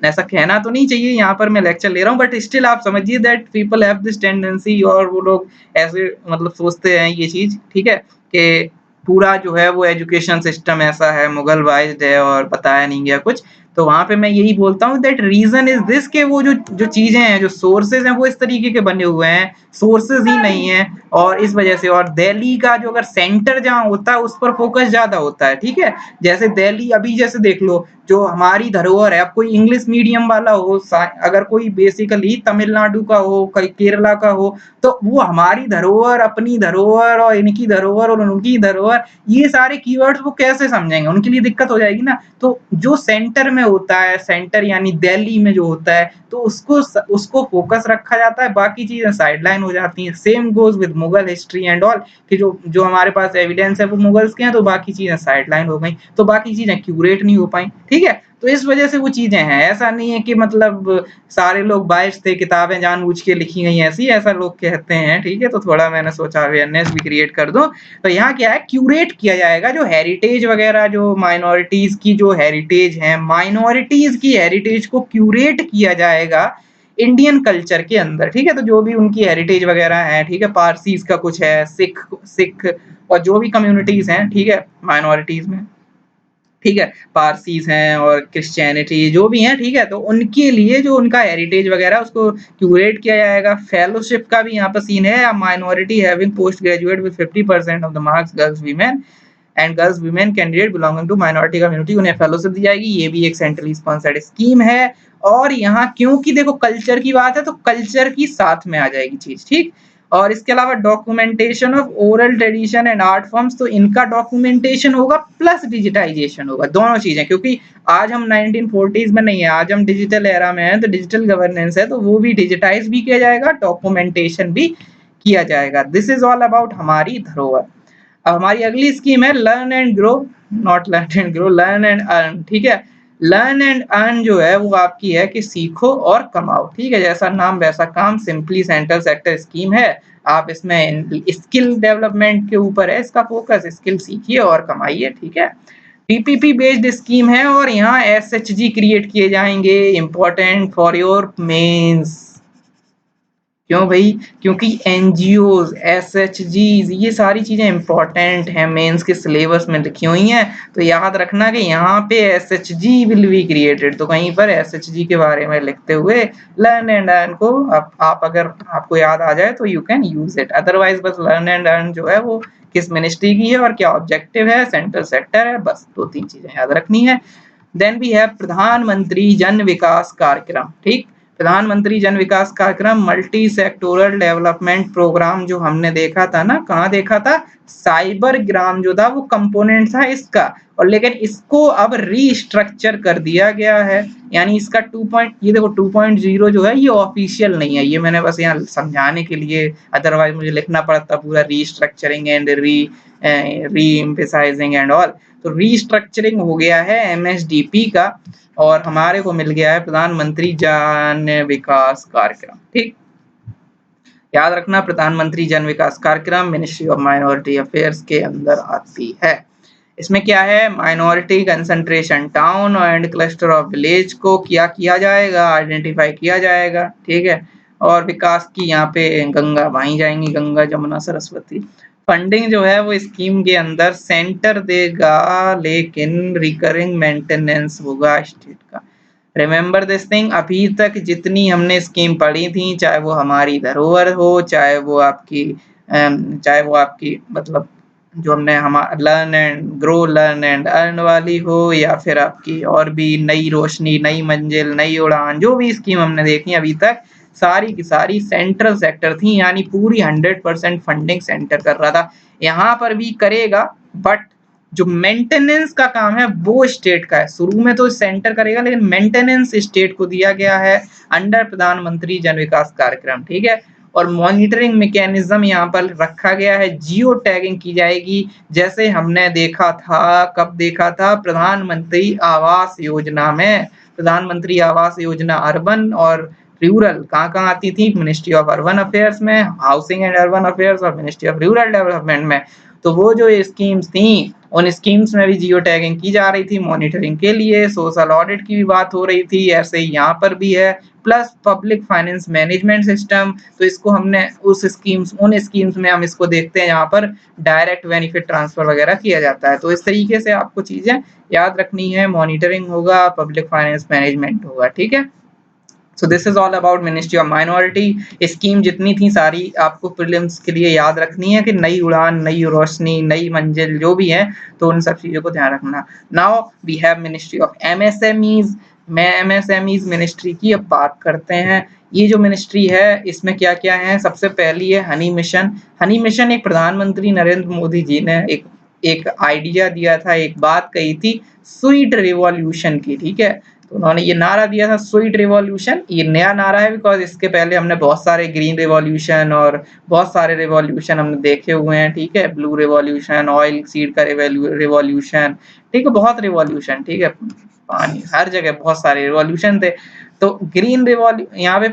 ऐसा कहना तो नहीं चाहिए, यहाँ पर मैं लेक्चर ले रहा हूँ, बट स्टिल आप समझिए that people have this tendency, और वो लोग ऐसे मतलब सोचते हैं ये चीज, ठीक है, कि पूरा जो है वो एजुकेशन सिस्टम ऐसा है, मुगल वाइज्ड है और बताया नहीं गया कुछ। तो वहां पे मैं यही बोलता हूँ दैट रीजन इज दिस, के वो जो जो चीजें हैं, जो सोर्सेज हैं, वो इस तरीके के बने हुए हैं, सोर्सेज ही नहीं है। और इस वजह से, और दिल्ली का जो अगर सेंटर जहाँ होता है उस पर फोकस ज्यादा होता है, ठीक है। जैसे दिल्ली, अभी जैसे देख लो जो हमारी धरोहर है, अब कोई इंग्लिश मीडियम वाला हो, अगर कोई बेसिकली तमिलनाडु का हो, कोई केरला का हो, तो वो हमारी धरोहर, अपनी धरोहर और इनकी धरोहर और उनकी धरोहर, ये सारे कीवर्ड्स वो कैसे समझेंगे, उनके लिए दिक्कत हो जाएगी ना। तो जो सेंटर में होता है, सेंटर यानी दिल्ली में जो होता है, तो उसको फोकस रखा जाता है, बाकी चीजें साइडलाइन हो जाती हैं। Same goes with Mughal history and all, कि जो जो हमारे पास एविडेंस है वो मुगल्स के हैं, तो बाकी चीजें साइडलाइन हो गई, तो बाकी चीजें क्यूरेट नहीं हो पाई, ठीक है। तो इस वजह से वो चीजें हैं। ऐसा नहीं है कि मतलब सारे लोग बायस थे, किताबें जानबूझ के लिखी गई ऐसी, ऐसा लोग कहते हैं, ठीक है। तो थोड़ा मैंने सोचा अवेयरनेस भी क्रिएट कर दूं। तो यहाँ क्या है, क्यूरेट किया जाएगा जो हेरिटेज वगैरह, जो माइनॉरिटीज की जो हेरिटेज है, माइनॉरिटीज की हेरिटेज को क्यूरेट किया जाएगा इंडियन कल्चर के अंदर, ठीक है। तो जो भी उनकी हेरिटेज वगैरह है, ठीक है, पारसीज का कुछ है, सिख सिख और जो भी कम्युनिटीज हैं, ठीक है, माइनॉरिटीज में, ठीक है, पारसीज हैं और क्रिश्चियनिटी जो भी हैं, ठीक है। तो उनके लिए जो उनका हेरिटेज वगैरह उसको क्यूरेट किया जाएगा। फेलोशिप का भी यहाँ पर सीन है, minority having post graduate with 50% of the marks girls women and girls women candidate belonging to minority community, उन्हें फेलोशिप दी जाएगी। ये भी एक सेंट्रली स्पॉन्सर्ड स्कीम है। और यहाँ क्योंकि देखो कल्चर की बात है, तो कल्चर की साथ में आ जाएगी चीज, ठीक। और इसके अलावा documentation of oral tradition and art forms, तो इनका डॉक्यूमेंटेशन होगा प्लस डिजिटाइजेशन होगा, दोनों चीजें, क्योंकि आज हम 1940s में नहीं है, आज हम डिजिटल एरा में हैं, तो डिजिटल गवर्नेंस है, तो वो भी डिजिटाइज भी किया जाएगा, डॉक्यूमेंटेशन भी किया जाएगा। दिस इज ऑल अबाउट हमारी धरोहर। अब हमारी अगली स्कीम है learn and grow, not learn and grow, learn and earn, ठीक है। लर्न एंड अर्न जो है वो आपकी है कि सीखो और कमाओ, ठीक है, जैसा नाम वैसा काम, सिंपली सेंट्रल सेक्टर स्कीम है। आप इसमें स्किल डेवलपमेंट के ऊपर है इसका फोकस, स्किल सीखिए और कमाइए, ठीक है। पीपीपी बेस्ड स्कीम है और यहाँ एसएचजी क्रिएट किए जाएंगे, इंपॉर्टेंट फॉर योर मेंस। क्यों भाई? क्योंकि एनजीओज, एसएचजीज, ये सारी चीजें इंपॉर्टेंट हैं, मेंस के सिलेबस में लिखी हुई हैं, तो याद रखना कि यहाँ पे एसएचजी विल बी क्रिएटेड, तो कहीं पर एसएचजी के बारे में लिखते हुए लर्न एंड अर्न को आप अगर आपको याद आ जाए तो you can use it, otherwise बस लर्न एंड अर्न जो है वो किस मिनिस्ट्री की है और क्या ऑब्जेक्टिव है, सेंट्रल सेक्टर है, बस 2-3 चीजें याद रखनी है। देन वी हैव प्रधानमंत्री जन विकास कार्यक्रम, ठीक। प्रधानमंत्री जन विकास कार्यक्रम मल्टी सेक्टोरल डेवलपमेंट प्रोग्राम, जो हमने देखा था ना, कहाँ देखा था, साइबर ग्राम जो था वो कंपोनेंट था इसका, और लेकिन इसको अब रीस्ट्रक्चर कर दिया गया है, यानी इसका 2. ये देखो 2.0 जो है ये ऑफिशियल नहीं है, ये मैंने बस यहाँ समझाने के लिए, अदरवाइज मुझे लिखना पड़ता पूरा restructuring and re emphasizing and all. तो रीस्ट्रक्चरिंग हो गया है एमएसडीपी का, और हमारे को मिल गया है प्रधानमंत्री जन विकास कार्यक्रम, ठीक। याद रखना प्रधानमंत्री जन विकास कार्यक्रम मिनिस्ट्री ऑफ माइनॉरिटी अफेयर्स के अंदर आती है। इसमें क्या है, minority concentration town and cluster of village को क्या किया जाएगा, आइडेंटिफाई किया जाएगा, ठीक है। और विकास की यहाँ पे गंगा बहाई जाएंगी, गंगा जमुना सरस्वती। फंडिंग जो है वो स्कीम के अंदर सेंटर देगा, लेकिन रिकरिंग मेंटेनेंस होगा स्टेट का। रिमेंबर दिस थिंग, अभी तक जितनी हमने स्कीम पढ़ी थी, चाहे वो हमारी धरोहर हो, चाहे वो आपकी मतलब जो हमने learn and grow, learn and earn वाली हो, या फिर आपकी और भी नई रोशनी, नई मंजिल, नई उड़ान, जो भी स्कीम हमने देखी अभी तक, सारी की सारी सेंट्रल सेक्टर थी, यानी पूरी 100% फंडिंग सेंटर कर रहा था। यहाँ पर भी करेगा, बट जो मेंटेनेंस का काम है वो स्टेट का है। शुरू में तो सेंटर करेगा, लेकिन मेंटेनेंस स्टेट को दिया गया है अंडर प्रधानमंत्री जन विकास कार्यक्रम, ठीक है। और मॉनिटरिंग मैकेनिज्म यहाँ पर रखा गया है, जियो टैगिंग की जाएगी, जैसे हमने देखा था, कब देखा था, प्रधानमंत्री आवास योजना में। प्रधानमंत्री आवास योजना अर्बन और रूरल कहाँ आती थी, मिनिस्ट्री ऑफ अर्बन अफेयर्स में, हाउसिंग एंड अर्बन अफेयर्स और मिनिस्ट्री ऑफ रूरल डेवलपमेंट में। तो वो जो स्कीम्स थी, उन स्कीम्स में भी जियो टैगिंग की जा रही थी मॉनिटरिंग के लिए, सोशल ऑडिट की भी बात हो रही थी, ऐसे ही यहाँ पर भी है, plus public finance management system. तो इसको हमने उन स्कीम्स में हम इसको देखते हैं, यहाँ पर डायरेक्ट बेनिफिट ट्रांसफर वगैरह किया जाता है। तो इस तरीके से आपको चीजें याद रखनी है, मॉनिटरिंग होगा, पब्लिक फाइनेंस मैनेजमेंट होगा, ठीक है। So this is all about ministry of minority. Scheme जितनी थी सारी आपको प्रीलिम्स के लिए याद रखनी है, कि नई उड़ान, नई रोशनी, नई मंजिल जो भी है, तो उन सब चीजों को ध्यान रखना। Now we have ministry of MSMEs. मैं एमएसएमईज मिनिस्ट्री की अब बात करते हैं। ये जो मिनिस्ट्री है इसमें क्या क्या है, सबसे पहली है हनी मिशन। हनी मिशन एक प्रधानमंत्री नरेंद्र मोदी जी ने एक आइडिया दिया था, एक बात कही थी स्वीट रिवॉल्यूशन की, ठीक है। तो उन्होंने ये नारा दिया था स्वीट रिवॉल्यूशन। ये नया नारा है बिकॉज इसके पहले हमने बहुत सारे ग्रीन रिवॉल्यूशन और बहुत सारे रिवॉल्यूशन हमने देखे हुए हैं, ठीक है। ब्लू रिवॉल्यूशन, ऑयल सीड का रिवॉल्यूशन, ठीक है, बहुत रिवॉल्यूशन, ठीक है, पानी हर जगह बहुत सारे रिवॉल्यूशन थे। तो ग्रीन रिवॉल्यूशन, यहाँ पे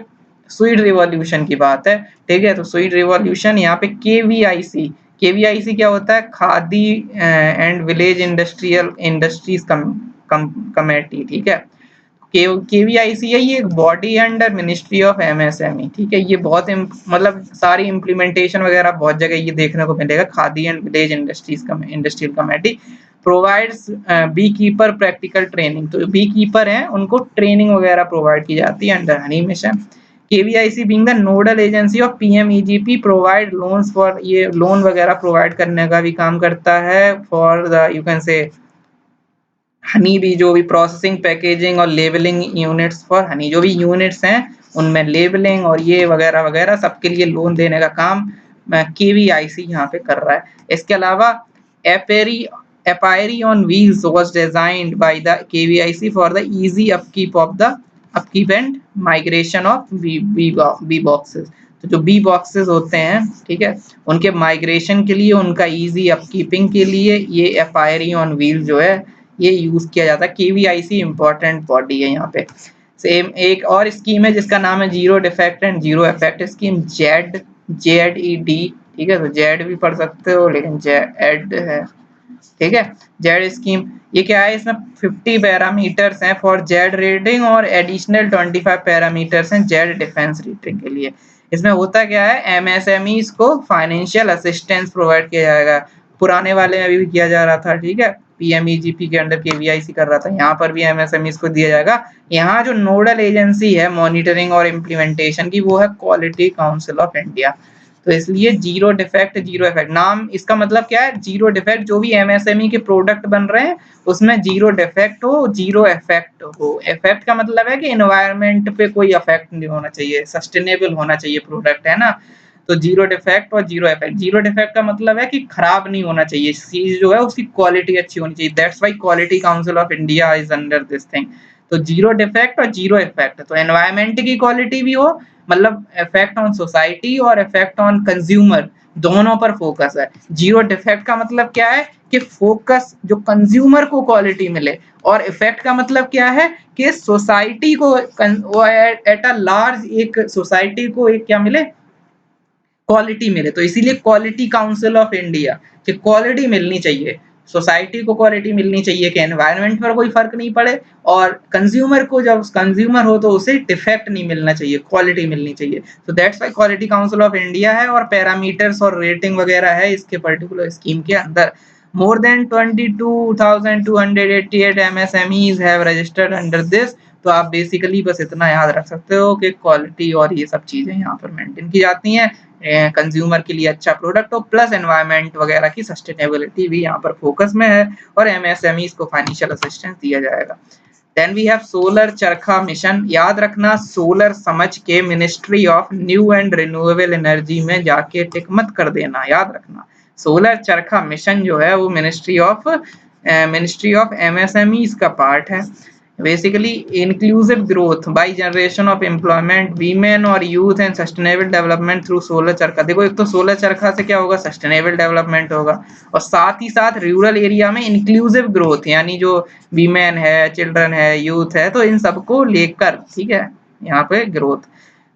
स्वीट रिवॉल्यूशन की बात है, ठीक है। तो स्वीट रिवॉल्यूशन यहाँ पे केवीआईसी, केवीआईसी क्या होता है, khadi and village industries committee, ठीक है। केवीआईसी है, ये एक body under ministry of MSME, ठीक है। ये बहुत मतलब सारी इम्प्लीमेंटेशन वगैरह बहुत जगह ये देखने को मिलेगा। Khadi and village industrial committee provides bee keeper practical training, तो बी कीपर हैं उनको ट्रेनिंग वगैरह प्रोवाइड की जाती है under honey mission. KVIC being the nodal agency of PMEGP provide loans for, ये लोन वगैरह प्रोवाइड करने का भी काम करता है फॉर द यू कैन से हनी भी, जो भी प्रोसेसिंग, पैकेजिंग और लेबलिंग यूनिट्स फॉर हनी, जो भी यूनिट्स हैं उनमें लेबलिंग और ये वगैरह वगैरह सबके लिए लोन देने का काम केवीआईसी यहाँ पे कर रहा है। इसके अलावा Appiary on wheels was designed by the KVIC for the easy upkeep and migration of B boxes। तो जो बी बॉक्सेस होते हैं, ठीक है, उनके माइग्रेशन के लिए, उनका इजी अपकीपिंग के लिए ये एपायरी ऑन व्हील जो है ये यूज किया जाता है। केवीआईसी इंपॉर्टेंट बॉडी है यहाँ पे। सेम एक और स्कीम है जिसका नाम है zero defect and zero effect scheme, Z ठीक है, तो जेड भी पढ़ सकते हो लेकिन जेड है, ठीक है, जेड स्कीम। ये क्या है, इसमें 50 पैरामीटर्स हैं फॉर जेड रेटिंग और एडिशनल 25 पैरामीटर्स हैं जेड डिफेंस रेटिंग के लिए। इसमें होता क्या है, एमएसएमईज को फाइनेंशियल असिस्टेंस प्रोवाइड किया जाएगा। पुराने वाले में अभी भी किया जा रहा था, ठीक है, पीएमईजीपी के अंडर केवीआईसी कर रहा था, यहाँ पर भी एमएसएमईज को दिया जाएगा। यहाँ जो नोडल एजेंसी है मॉनिटरिंग और इम्प्लीमेंटेशन की वो है क्वालिटी काउंसिल ऑफ इंडिया। तो इसलिए जीरो डिफेक्ट जीरो इफेक्ट, नाम इसका मतलब क्या है, जीरो डिफेक्ट, जो भी एमएसएमई के प्रोडक्ट बन रहे हैं उसमें जीरो डिफेक्ट हो, जीरो इफेक्ट हो। इफेक्ट का मतलब है कि एनवायरनमेंट पे कोई इफेक्ट नहीं होना चाहिए, सस्टेनेबल होना चाहिए प्रोडक्ट, है ना। तो जीरो डिफेक्ट और जीरो इफेक्ट, जीरो डिफेक्ट का मतलब है कि खराब नहीं होना चाहिए चीज, जो है उसकी क्वालिटी अच्छी होनी चाहिए। That's why quality council of India is under this thing. तो जीरो डिफेक्ट और जीरो इफेक्ट, तो एनवायरनमेंट की क्वालिटी भी हो, मतलब इफेक्ट ऑन सोसाइटी और इफेक्ट ऑन कंज्यूमर दोनों पर फोकस है। जीरो डिफेक्ट का मतलब क्या है कि फोकस जो कंज्यूमर को क्वालिटी मिले, और इफेक्ट का मतलब क्या है कि सोसाइटी को एट अ लार्ज, एक सोसाइटी को एक क्या मिले, क्वालिटी मिले। तो इसीलिए क्वालिटी काउंसिल ऑफ इंडिया, कि क्वालिटी मिलनी चाहिए, सोसाइटी को क्वालिटी मिलनी चाहिए कि एनवायरनमेंट पर कोई फर्क नहीं पड़े, और कंज्यूमर को, जब कंज्यूमर हो तो उसे डिफेक्ट नहीं मिलना चाहिए, क्वालिटी मिलनी चाहिए। तो that's why quality council of India है, और पैरामीटर्स और रेटिंग वगैरह है इसके पर्टिकुलर स्कीम के अंदर। More than 22,288 MSMEs have registered under this. तो आप बेसिकली बस इतना याद रख सकते हो कि क्वालिटी और ये सब चीजें यहाँ पर मेंटेन की जाती हैं, कंज्यूमर के लिए अच्छा प्रोडक्ट हो, प्लस एनवायरनमेंट वगैरह की सस्टेनेबिलिटी भी यहाँ पर फोकस में है, और एमएसएमईज को फाइनेंशियल असिस्टेंस दिया जाएगा। देन वी हैव सोलर चरखा मिशन। याद रखना, सोलर समझ के ministry of new and renewable energy में जाके टिक मत कर देना, याद रखना। सोलर चरखा मिशन जो है वो मिनिस्ट्री ऑफ एमएसएमईज का पार्ट है। Basically inclusive growth by generation of employment women और youth and sustainable development through solar charkha. देखो, एक तो सोलर चरखा से क्या होगा, सस्टेनेबल डेवलपमेंट होगा, और साथ ही साथ रूरल एरिया में इंक्लूसिव ग्रोथ, यानी जो वीमेन है, चिल्ड्रन है, यूथ है, तो इन सबको लेकर, ठीक है, यहाँ पे ग्रोथ,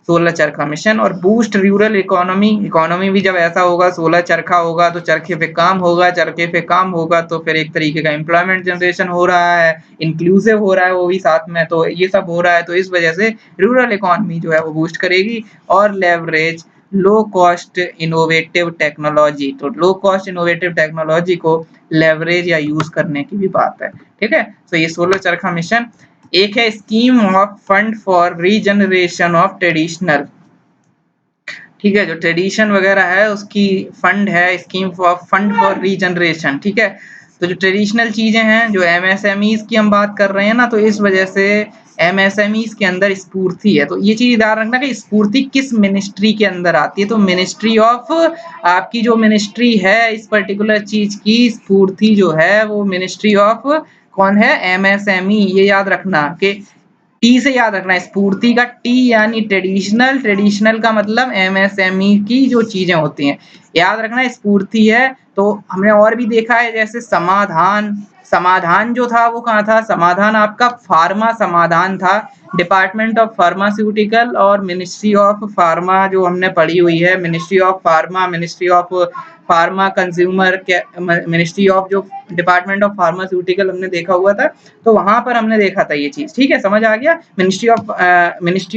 सोलर चरखा मिशन। और बूस्ट रूरल इकोनॉमी भी जब ऐसा होगा, सोलर चरखा होगा तो चरखे पे काम होगा, चरखे पे काम होगा तो फिर एक तरीके का एम्प्लॉयमेंट जनरेशन हो रहा है, इंक्लूसिव हो रहा है वो भी साथ में, तो ये सब हो रहा है। तो इस वजह से रूरल इकोनॉमी जो है वो बूस्ट करेगी। और leverage low cost innovative technology, तो लो कॉस्ट इनोवेटिव टेक्नोलॉजी को लेवरेज या यूज करने की भी बात है, ठीक है। तो ये सोलर चरखा मिशन। एक है scheme of fund for regeneration of traditional, ठीक है, जो ट्रेडिशन वगैरह है उसकी फंड है, scheme of fund for regeneration, ठीक है। तो जो ट्रेडिशनल चीजें हैं, जो एमएसएमईज की हम बात कर रहे हैं ना, तो इस वजह से एमएसएमईज के अंदर स्फूर्ति है। तो ये चीज ध्यान रखना कि स्फूर्ति किस मिनिस्ट्री के अंदर आती है, तो मिनिस्ट्री ऑफ, आपकी जो मिनिस्ट्री है इस पर्टिकुलर चीज की, स्फूर्ति जो है वो मिनिस्ट्री ऑफ कौन है, एमएसएमई। ये याद रखना कि टी से याद रखना, स्फूर्ति का टी यानी ट्रेडिशनल, ट्रेडिशनल का मतलब एमएसएमई की जो चीजें होती हैं, याद रखना स्फूर्ति है। तो हमने और भी देखा है, जैसे समाधान, समाधान जो था वो कहाँ था, समाधान आपका फार्मा समाधान था, डिपार्टमेंट ऑफ फार्मास्यूटिकल और मिनिस्ट्री ऑफ फार्मा जो हमने पढ़ी हुई है, ministry of pharma, ministry of pharma consumer के, मिनिस्ट्री ऑफ जो डिपार्टमेंट ऑफ फार्मास्यूटिकल हमने देखा हुआ था, तो वहां पर हमने देखा था ये चीज, ठीक है, समझ आ गया। Ministry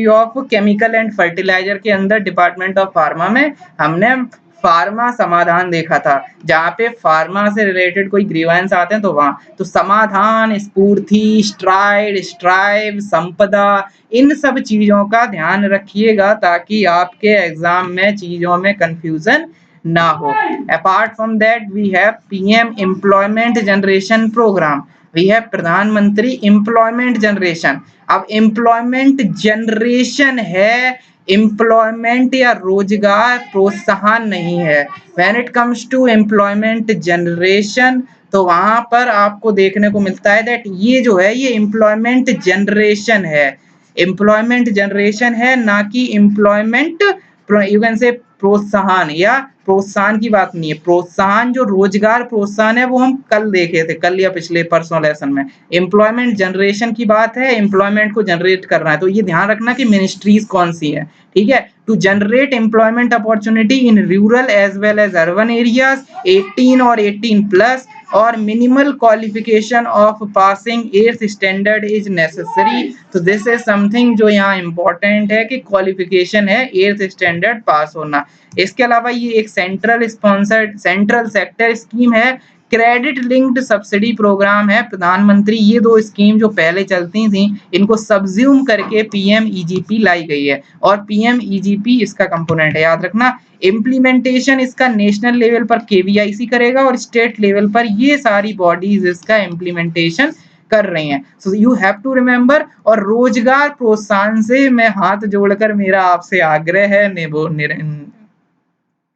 of chemical and fertiliser के अंदर डिपार्टमेंट ऑफ फार्मा में हमने फार्मा समाधान देखा था, जहाँ पे फार्मा से रिलेटेड कोई ग्रीवेंस आते हैं तो वहां, तो समाधान, स्फूर्ति, स्ट्राइव, संपदा, इन सब चीजों का ध्यान रखिएगा ताकि आपके एग्जाम में चीजों में कंफ्यूजन ना हो। Apart from that we have PM employment generation programme. We have Pradhan Mantri employment generation. अब एम्प्लॉयमेंट जनरेशन है, एम्प्लॉयमेंट या रोजगार प्रोत्साहन नहीं है। When it comes to employment generation, तो वहां पर आपको देखने को मिलता है दैट ये जो है ये एम्प्लॉयमेंट जनरेशन है, एम्प्लॉयमेंट जनरेशन है, ना कि एम्प्लॉयमेंट यू कैन से प्रोत्साहन, या प्रोत्साहन की बात नहीं है। प्रोत्साहन जो रोजगार प्रोत्साहन है वो हम कल देखे थे, कल या पिछले परसों लेसन में। एम्प्लॉयमेंट जनरेशन की बात है, एम्प्लॉयमेंट को जनरेट करना है। तो ये ध्यान रखना कि मिनिस्ट्रीज कौन सी है, ठीक है। To generate employment opportunity in rural as well as urban areas 18 और 18 प्लस और minimal qualification of passing 8th standard is necessary. तो दिस इज समथिंग जो यहाँ इंपॉर्टेंट है कि क्वालिफिकेशन है 8th स्टैंडर्ड पास होना। इसके अलावा ये एक central sponsored central sector scheme है, क्रेडिट लिंक्ड सब्सिडी प्रोग्राम है। प्रधानमंत्री ये दो स्कीम जो पहले चलती थी इनको सब्ज्यूम करके पीएमईजीपी लाई गई है, और पीएमईजीपी इसका कंपोनेंट है, याद रखना। इम्प्लीमेंटेशन इसका नेशनल लेवल पर केवीआईसी करेगा और स्टेट लेवल पर ये सारी बॉडीज इसका इम्प्लीमेंटेशन कर रही हैं। So you have to remember. और रोजगार प्रोत्साहन से मैं हाथ जोड़कर मेरा आपसे आग्रह है,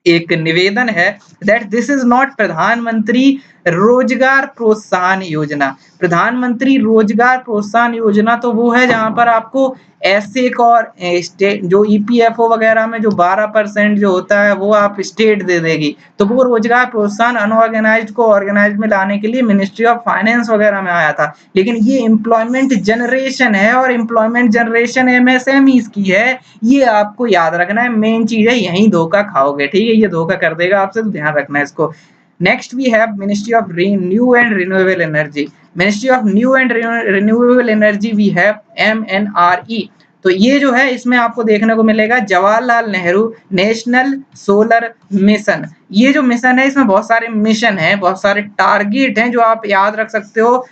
एक निवेदन है दैट दिस इज नॉट प्रधानमंत्री रोजगार प्रोत्साहन योजना। प्रधानमंत्री रोजगार प्रोत्साहन योजना तो वो है जहां पर आपको एसेक और स्टेट जो ईपीएफओ वगैरह में जो 12% जो होता है वो आप स्टेट दे देगी। तो वो रोजगार प्रोत्साहन अनऑर्गेनाइज्ड को ऑर्गेनाइज में लाने के लिए मिनिस्ट्री ऑफ फाइनेंस वगैरह में आया था। लेकिन ये एम्प्लॉयमेंट जनरेशन है, और एम्प्लॉयमेंट जनरेशन एमएसएमई की है। ये आपको याद रखना है, मेन चीज है, यही धोखा खाओगे, ठीक है। ये धोखा कर देगा आपसे, तो ध्यान रखना है इसको। Next we have ministry of new and renewable energy. Ministry of new and renewable energy we have MNRE. तो ये जो है इसमें आपको देखने को मिलेगा Jawaharlal Nehru national solar mission. ये जो मिशन है इसमें बहुत सारे मिशन है, बहुत सारे टारगेट हैं जो आप याद रख सकते हो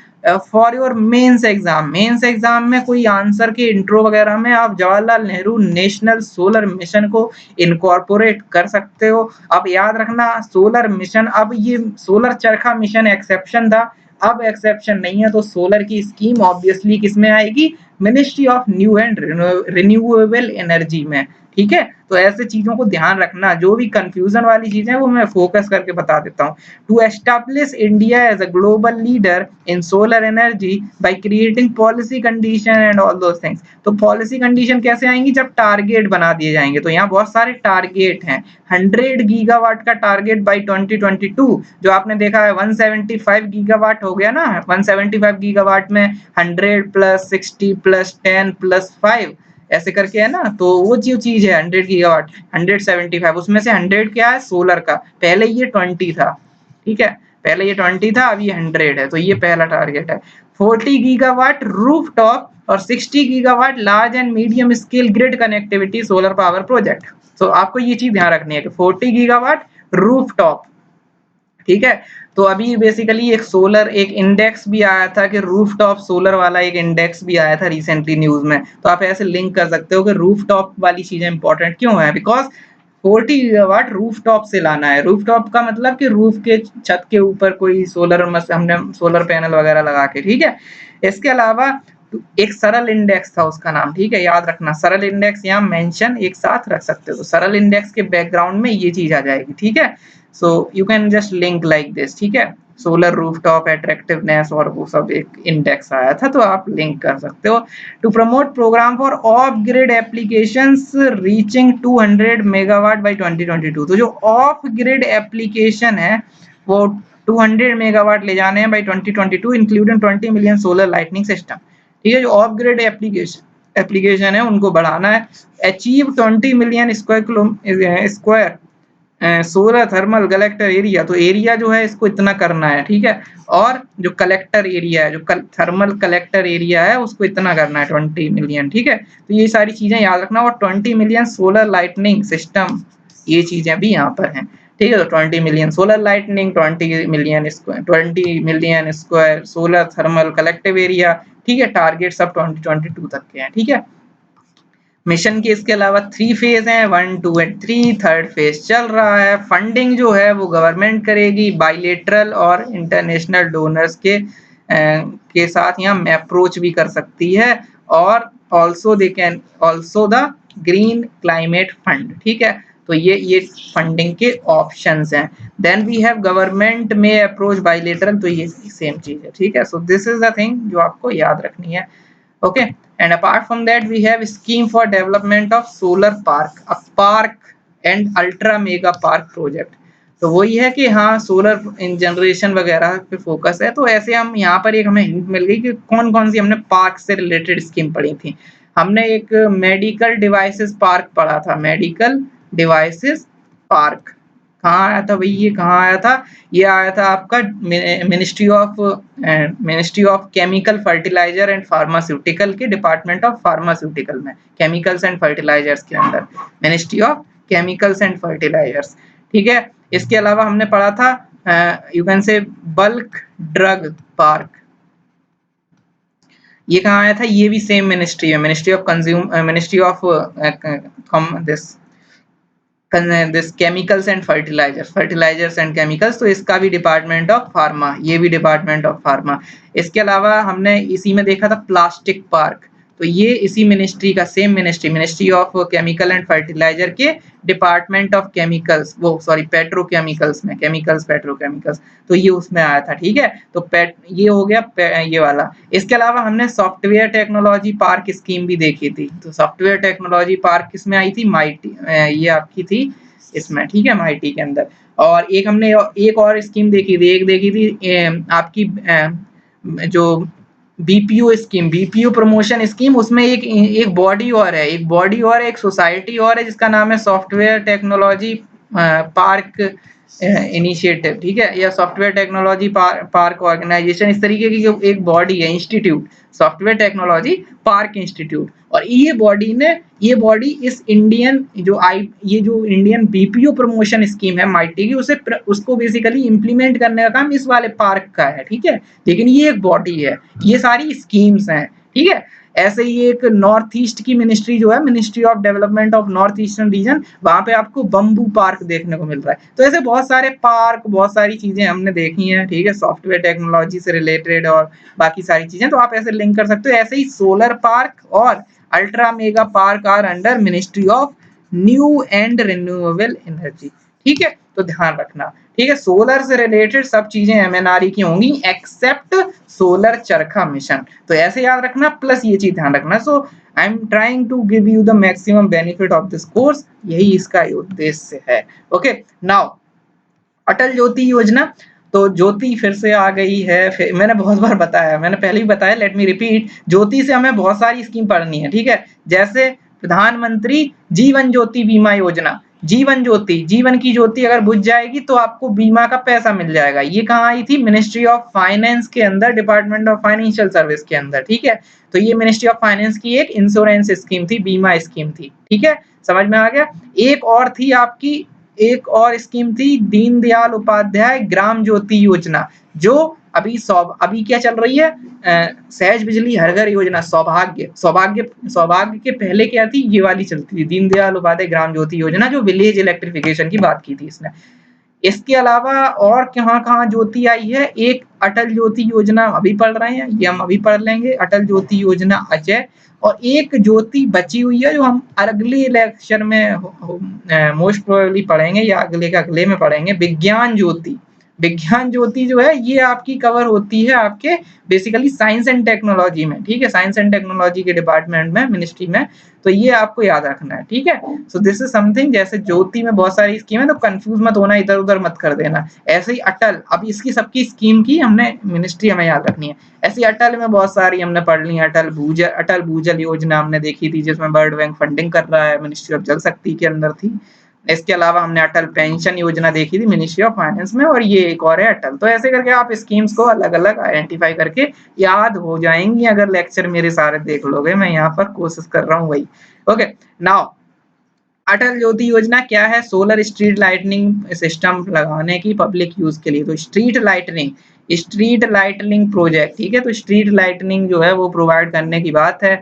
for your mains exam. Mains exam में कोई आंसर के इंट्रो वगैरह में आप Jawaharlal Nehru national solar mission को इनकॉर्पोरेट कर सकते हो। अब याद रखना सोलर मिशन, अब ये सोलर चरखा मिशन एक्सेप्शन था, अब एक्सेप्शन नहीं है। तो सोलर की स्कीम ऑब्वियसली किसमें आएगी, ministry of new and renewable energy में, ठीक है। तो ऐसे चीजों को ध्यान रखना, जो भी कंफ्यूजन वाली चीजें वो मैं फोकस करके बता देता हूँ। To establish India as a global leader in solar energy by creating policy condition and all those things. तो पॉलिसी कंडीशन कैसे आएंगी, जब टारगेट बना दिए जाएंगे। तो यहाँ बहुत सारे टारगेट हैं। 100 गीगावाट का टारगेट बाय 2022, जो आपने देखा है 175 गीगावाट हो गया ना। 175 गीगावाट में 100 प्लस 60 प्लस 10 प्लस 5 ऐसे करके है ना। तो वो जो चीज है 100 गीगावाट 175, उसमें से 100 क्या है सोलर का, पहले ये 20 था, ठीक है। पहले ये 20 था, अब ये 100 है। तो ये पहला टारगेट है। 40 गीगावाट रूफटॉप और 60 gigawatt large and medium scale grid connectivity solar power project. तो आपको ये चीज ध्यान रखनी है कि 40 गीगावाट रूफटॉप, ठीक है। तो अभी बेसिकली एक सोलर एक इंडेक्स भी आया था कि रूफटॉप सोलर वाला एक इंडेक्स भी आया था रिसेंटली न्यूज में। तो आप ऐसे लिंक कर सकते हो कि रूफटॉप वाली चीजें इंपॉर्टेंट क्यों है, बिकॉज 40 गीगावाट रूफटॉप से लाना है। रूफटॉप का मतलब कि रूफ के छत के ऊपर कोई सोलर हमने सोलर पैनल वगैरह लगा के, ठीक है। इसके अलावा एक सरल इंडेक्स था उसका नाम, ठीक है, याद रखना। सरल इंडेक्स यहाँ मेंशन एक साथ रख सकते हो। तो सरल इंडेक्स के बैकग्राउंड में ये चीज आ जाएगी, ठीक है। So you can just link like this, ठीक है। सोलर रूफटॉप अट्रैक्टिवनेस और वो सब एक इंडेक्स आया था, तो आप लिंक कर सकते हो। To promote programme for off grid applications reaching 200 megawatt by 2022। तो जो ऑफ ग्रिड एप्लीकेशन है वो 200 मेगावाट ले जाने हैं by 2022, including 20 million solar lightning system, ठीक है। जो ऑफ ग्रिड एप्लीकेशन है उनको बढ़ाना है। Achieve 20 million square solar thermal collector area. तो एरिया जो है इसको इतना करना है, ठीक है। और जो कलेक्टर एरिया है, जो थर्मल कलेक्टर एरिया है उसको इतना करना है 20 मिलियन, ठीक है। तो ये सारी चीजें याद रखना। और 20 मिलियन सोलर लाइटनिंग सिस्टम, ये चीजें भी यहाँ पर हैं, ठीक है। तो 20 million solar lightning, 20 million square solar thermal collective area, ठीक है। टारगेट सब 2022 तक के हैं, ठीक है। मिशन के इसके अलावा 3 फेज हैं, 1, 2 एंड 3। थर्ड फेज चल रहा है। फंडिंग जो है वो गवर्नमेंट करेगी बाइलेटरल और इंटरनेशनल डोनर्स के के साथ यहाँ अप्रोच भी कर सकती है, और also they can also the green climate fund, ठीक है। तो ये फंडिंग के ऑप्शंस हैं। देन वी हैव गवर्नमेंट में अप्रोच बायलैटरल, तो ये सेम चीज है, ठीक है। So this is the thing जो आपको याद रखनी है, okay. And apart from that we have scheme for development of solar park, a park and ultra mega park project. तो वही है कि हाँ, सोलर इन जनरेशन वगैरह पे फोकस है। तो ऐसे हम यहाँ पर एक हमें हिंट मिल गई कि कौन कौन सी हमने पार्क से रिलेटेड स्कीम पढ़ी थी। हमने एक मेडिकल डिवाइसेस पार्क पढ़ा था, मेडिकल डिवाइसेस पार्क। कहाँ आया था भाई, ये कहाँ आया था, ये आया था आपका ministry of chemical fertiliser and pharmaceutical के डिपार्टमेंट ऑफ फार्मास्यूटिकल में, केमिकल्स एंड फर्टिलाइजर्स के अंदर, ministry of chemicals and fertilisers, ठीक है। इसके अलावा हमने पढ़ा था you can say bulk drug park, ये कहाँ आया था, ये भी सेम मिनिस्ट्री है, ministry of this chemicals and fertilisers and chemicals, तो इसका भी डिपार्टमेंट ऑफ फार्मा, ये भी डिपार्टमेंट ऑफ फार्मा। इसके अलावा हमने इसी में देखा था प्लास्टिक पार्क, तो ये इसी मिनिस्ट्री का same ministry of chemical and fertiliser के डिपार्टमेंट ऑफ केमिकल्स, वो सॉरी पेट्रोकेमिकल्स में, केमिकल्स पेट्रोकेमिकल्स, तो ये उसमें आया था, ठीक है। तो ये हो गया ये वाला। इसके अलावा हमने सॉफ्टवेयर टेक्नोलॉजी पार्क स्कीम भी देखी थी। तो सॉफ्टवेयर टेक्नोलॉजी पार्क किसमें आई थी, माइटी, ये आपकी थी इसमें, ठीक है, माइटी के अंदर। और एक हमने एक और स्कीम देखी थी, एक देखी थी आपकी जो BPO scheme, BPO promotion scheme, उसमें एक बॉडी और है, एक बॉडी और एक सोसाइटी और है, जिसका नाम है सॉफ्टवेयर टेक्नोलॉजी पार्क इनिशिएटिव, ठीक है, या सॉफ्टवेयर टेक्नोलॉजी पार्क ऑर्गेनाइजेशन, इस तरीके की एक बॉडी है, institute, software technology park institute. और ये बॉडी इस इंडियन ये जो इंडियन बीपीओ प्रमोशन स्कीम है माइटी की, उसको बेसिकली इंप्लीमेंट करने का काम इस वाले पार्क का है, ठीक है। लेकिन ये एक बॉडी है, ये सारी स्कीम्स हैं, ठीक है। ऐसे ही एक नॉर्थ ईस्ट की मिनिस्ट्री जो है, ministry of development of north eastern region, वहां पे आपको बम्बू पार्क देखने को मिल रहा है। तो ऐसे बहुत सारे पार्क, बहुत सारी चीजें हमने देखी हैं, ठीक है, सॉफ्टवेयर टेक्नोलॉजी से रिलेटेड और बाकी सारी चीजें, तो आप ऐसे लिंक कर सकते हो। ऐसे ही सोलर पार्क और ultra mega park are under ministry of new and renewable energy, ठीक है। तो ध्यान रखना, ठीक है, सोलर से रिलेटेड सब चीजें एमएनआरई की होंगी एक्सेप्ट सोलर चरखा मिशन, तो ऐसे याद रखना, प्लस ये चीज ध्यान रखना। So I am trying to give you the maximum benefit of this course, यही इसका उद्देश्य है, ओके। नाउ अटल ज्योति योजना, तो ज्योति फिर से आ गई है, मैंने बहुत बार बताया, मैंने पहले ही बताया, लेट मी रिपीट, ज्योति से हमें बहुत सारी स्कीम पढ़नी है, ठीक है। जैसे प्रधानमंत्री जीवन ज्योति बीमा योजना, जीवन ज्योति, जीवन की ज्योति अगर बुझ जाएगी तो आपको बीमा का पैसा मिल जाएगा। ये कहाँ आई थी, मिनिस्ट्री ऑफ फाइनेंस के अंदर, डिपार्टमेंट ऑफ फाइनेंशियल सर्विस के अंदर, ठीक है। तो ये मिनिस्ट्री ऑफ फाइनेंस की एक इंश्योरेंस स्कीम थी, बीमा स्कीम थी, ठीक है, समझ में आ गया। एक और स्कीम थी दीनदयाल उपाध्याय ग्राम ज्योति योजना, जो अभी क्या चल रही है, सहज बिजली हर घर योजना, सौभाग्य के पहले क्या थी, ये वाली चलती थी, दीनदयाल उपाध्याय ग्राम ज्योति योजना, जो विलेज इलेक्ट्रिफिकेशन की बात की थी इसने। इसके अलावा और कहाँ कहाँ ज्योति आई है, एक अटल ज्योति योजना अभी पढ़ रहे हैं, ये हम अभी पढ़ लेंगे, अटल ज्योति योजना अजय। और एक ज्योति बची हुई है जो हम अगले लेक्चर में मोस्ट प्रोबेबली पढ़ेंगे, या अगले के अगले में पढ़ेंगे, विज्ञान ज्योति। विज्ञान ज्योति जो है ये आपकी कवर होती है आपके बेसिकली साइंस एंड टेक्नोलॉजी में, ठीक है, साइंस एंड टेक्नोलॉजी के डिपार्टमेंट में, मिनिस्ट्री में, तो ये आपको याद रखना है, ठीक है। सो दिस इज समथिंग, जैसे ज्योति में बहुत सारी स्कीम है, तो कंफ्यूज मत होना, इधर उधर मत कर देना। ऐसे ही अटल, अब इसकी सबकी स्कीम की हमने मिनिस्ट्री हमें याद रखनी है। ऐसे ही अटल में बहुत सारी हमने पढ़ ली, अटल भूजल योजना हमने देखी थी, जिसमें वर्ल्ड बैंक फंडिंग कर रहा है, मिनिस्ट्री ऑफ जल शक्ति के अंदर थी। इसके अलावा हमने अटल पेंशन योजना देखी थी, मिनिस्ट्री ऑफ फाइनेंस में, और ये एक और है अटल। तो ऐसे करके आप स्कीम्स को अलग अलग आइडेंटिफाई करके याद हो जाएंगी अगर लेक्चर मेरे सारे देख लोगे, मैं यहाँ पर कोशिश कर रहा हूँ वही, ओके। नाउ अटल ज्योति योजना क्या है, सोलर स्ट्रीट लाइटनिंग सिस्टम लगाने की पब्लिक यूज के लिए। तो स्ट्रीट लाइटनिंग प्रोजेक्ट, ठीक है, तो स्ट्रीट लाइटनिंग जो है वो प्रोवाइड करने की बात है।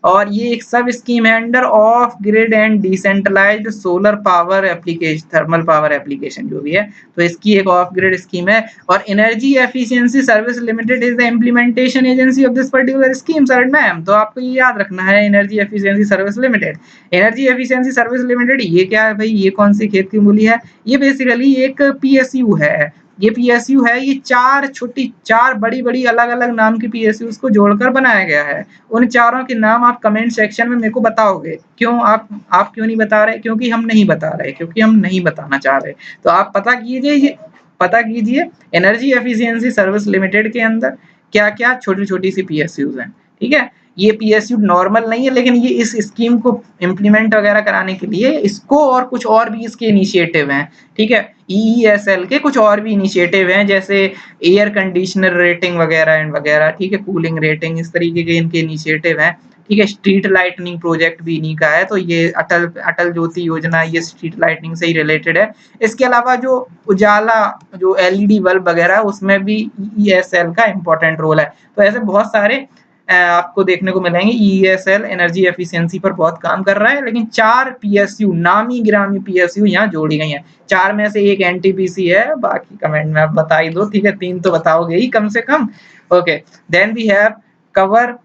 और ये एक सब स्कीम है under off grid and decentralised solar power application, thermal power application जो भी है, तो इसकी एक ऑफ ग्रिड स्कीम है। और energy efficiency service limited is the implementation agency of this particular scheme. Sir ma'am, तो आपको ये याद रखना है, energy efficiency service limited. Energy efficiency service limited ये क्या है भाई, ये कौन सी खेत की मूली है? ये बेसिकली एक पीएसयू है। ये पीएसयू है, ये चार बड़ी बड़ी अलग अलग नाम की पीएसयू को जोड़कर बनाया गया है। उन चारों के नाम आप कमेंट सेक्शन में मेरे को बताओगे। क्यों आप क्यों नहीं बता रहे? क्योंकि हम नहीं बता रहे, क्योंकि हम नहीं बताना चाह रहे। तो आप पता कीजिए एनर्जी एफिशिएंसी सर्विस लिमिटेड के अंदर क्या क्या छोटी छोटी सी पीएसयूज हैं। ठीक है, ये पीएसयू नॉर्मल नहीं है, लेकिन ये इस स्कीम को इम्प्लीमेंट वगैरह कराने के लिए इसको और कुछ और भी इसके इनिशिएटिव हैं। ठीक है, ईईएसएल के कुछ और भी इनिशिएटिव हैं, जैसे एयर कंडीशनर रेटिंग वगैरह एंड वगैरह। ठीक है, कूलिंग रेटिंग, इस तरीके के इनके इनिशिएटिव हैं। ठीक है, स्ट्रीट लाइटनिंग प्रोजेक्ट भी इन्हीं का है। तो ये अटल ज्योति योजना ये स्ट्रीट लाइटनिंग से ही रिलेटेड है। इसके अलावा जो उजाला जो एलईडी बल्ब वगैरह है उसमें भी ईईएसएल का इंपॉर्टेंट रोल है। तो ऐसे बहुत सारे आपको देखने को मिलेंगे। ईईएसएल एनर्जी एफिशिएंसी पर बहुत काम कर रहा है, लेकिन 4 पीएसयू नामी गिरामी पीएसयू यहाँ जोड़ी गई हैं। 4 में से एक एनटीपीसी है, बाकी कमेंट में आप बता ही दो। ठीक है, 3 तो बताओगे ही कम से कम। Okay, then we have cover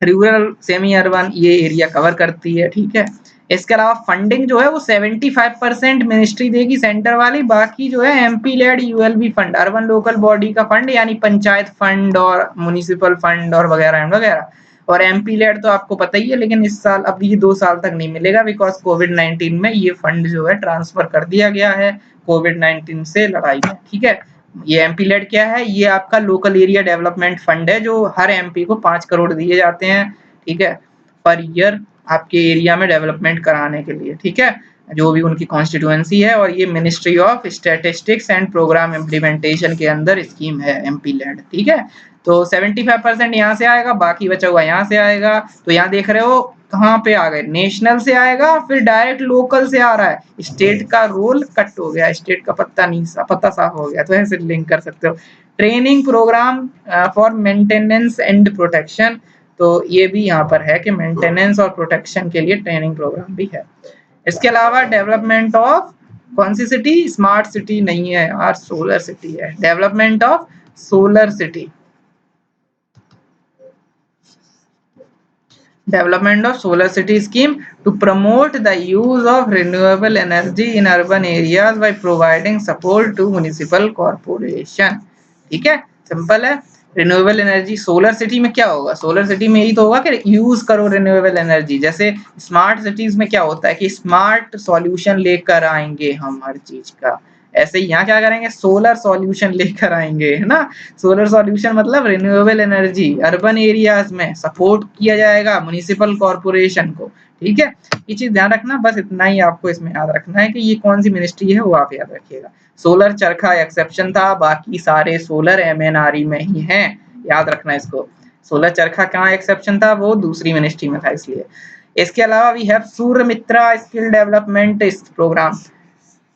rural semi urban, ये एरिया कवर करती है। ठीक है, इसके अलावा फंडिंग जो है वो 75% मिनिस्ट्री देगी सेंटर वाली, बाकी जो है MP LAD ULB fund, urban local body का फंड, यानी पंचायत फंड और म्युनिसिपल फंड और वगैरह वगैरह। और एमपी लेड तो आपको पता ही है, लेकिन इस साल अब ये 2 साल तक नहीं मिलेगा, बिकॉज कोविड-19 में ये फंड जो है ट्रांसफर कर दिया गया है कोविड-19 से लड़ाई में। ठीक है, ये एमपी लेड क्या है? ये आपका लोकल एरिया डेवलपमेंट फंड है, जो हर एमपी को 5 करोड़ दिए जाते हैं। ठीक है, पर ईयर आपके एरिया में डेवलपमेंट कराने के लिए। ठीक है, जो भी उनकी कॉन्स्टिट्यूएंसी है। और ये ministry of statistics and programme implementation के अंदर स्कीम है एमपी लेड। ठीक है, तो 75% यहाँ से आएगा, बाकी बचा हुआ यहाँ से आएगा। तो यहाँ देख रहे हो कहाँ पे आ गए, नेशनल से आएगा, फिर डायरेक्ट लोकल से आ रहा है। स्टेट का रोल कट हो गया, स्टेट का पत्ता साफ हो गया। तो ऐसे लिंक कर सकते हो। Training programme for maintenance and protection, तो ये भी यहाँ पर है कि मेंटेनेंस और प्रोटेक्शन के लिए ट्रेनिंग प्रोग्राम भी है। इसके अलावा डेवलपमेंट ऑफ कौन सी सिटी? स्मार्ट सिटी नहीं है यार, सोलर सिटी है। Development of solar city, development of solar city scheme to promote the use of renewable energy in urban areas by providing support to municipal corporation। ठीक है, simple है। Renewable energy solar city में क्या होगा? Solar city में यही तो होगा कि यूज करो रिन्यूएबल एनर्जी। जैसे स्मार्ट सिटीज में क्या होता है कि स्मार्ट सॉल्यूशन लेकर आएंगे हम हर चीज का, ऐसे ही यहाँ क्या करेंगे? सोलर सॉल्यूशन लेकर आएंगे, है ना। सोलर सॉल्यूशन मतलब रिन्यूएबल एनर्जी अर्बन एरियाज में सपोर्ट किया जाएगा म्युनिसिपल कॉर्पोरेशन को। ठीक है, ये चीज ध्यान रखना, बस इतना ही आपको इसमें याद रखना है कि ये कौन सी मिनिस्ट्री है वो आप याद रखिएगा। सोलर चरखा एक्सेप्शन था, बाकी सारे सोलर एमएनआरई में ही हैं, याद रखना इसको। सोलर चरखा कहाँ एक्सेप्शन था? वो दूसरी मिनिस्ट्री में था, इसलिए। इसके अलावा we have Surya Mitra skill development programme,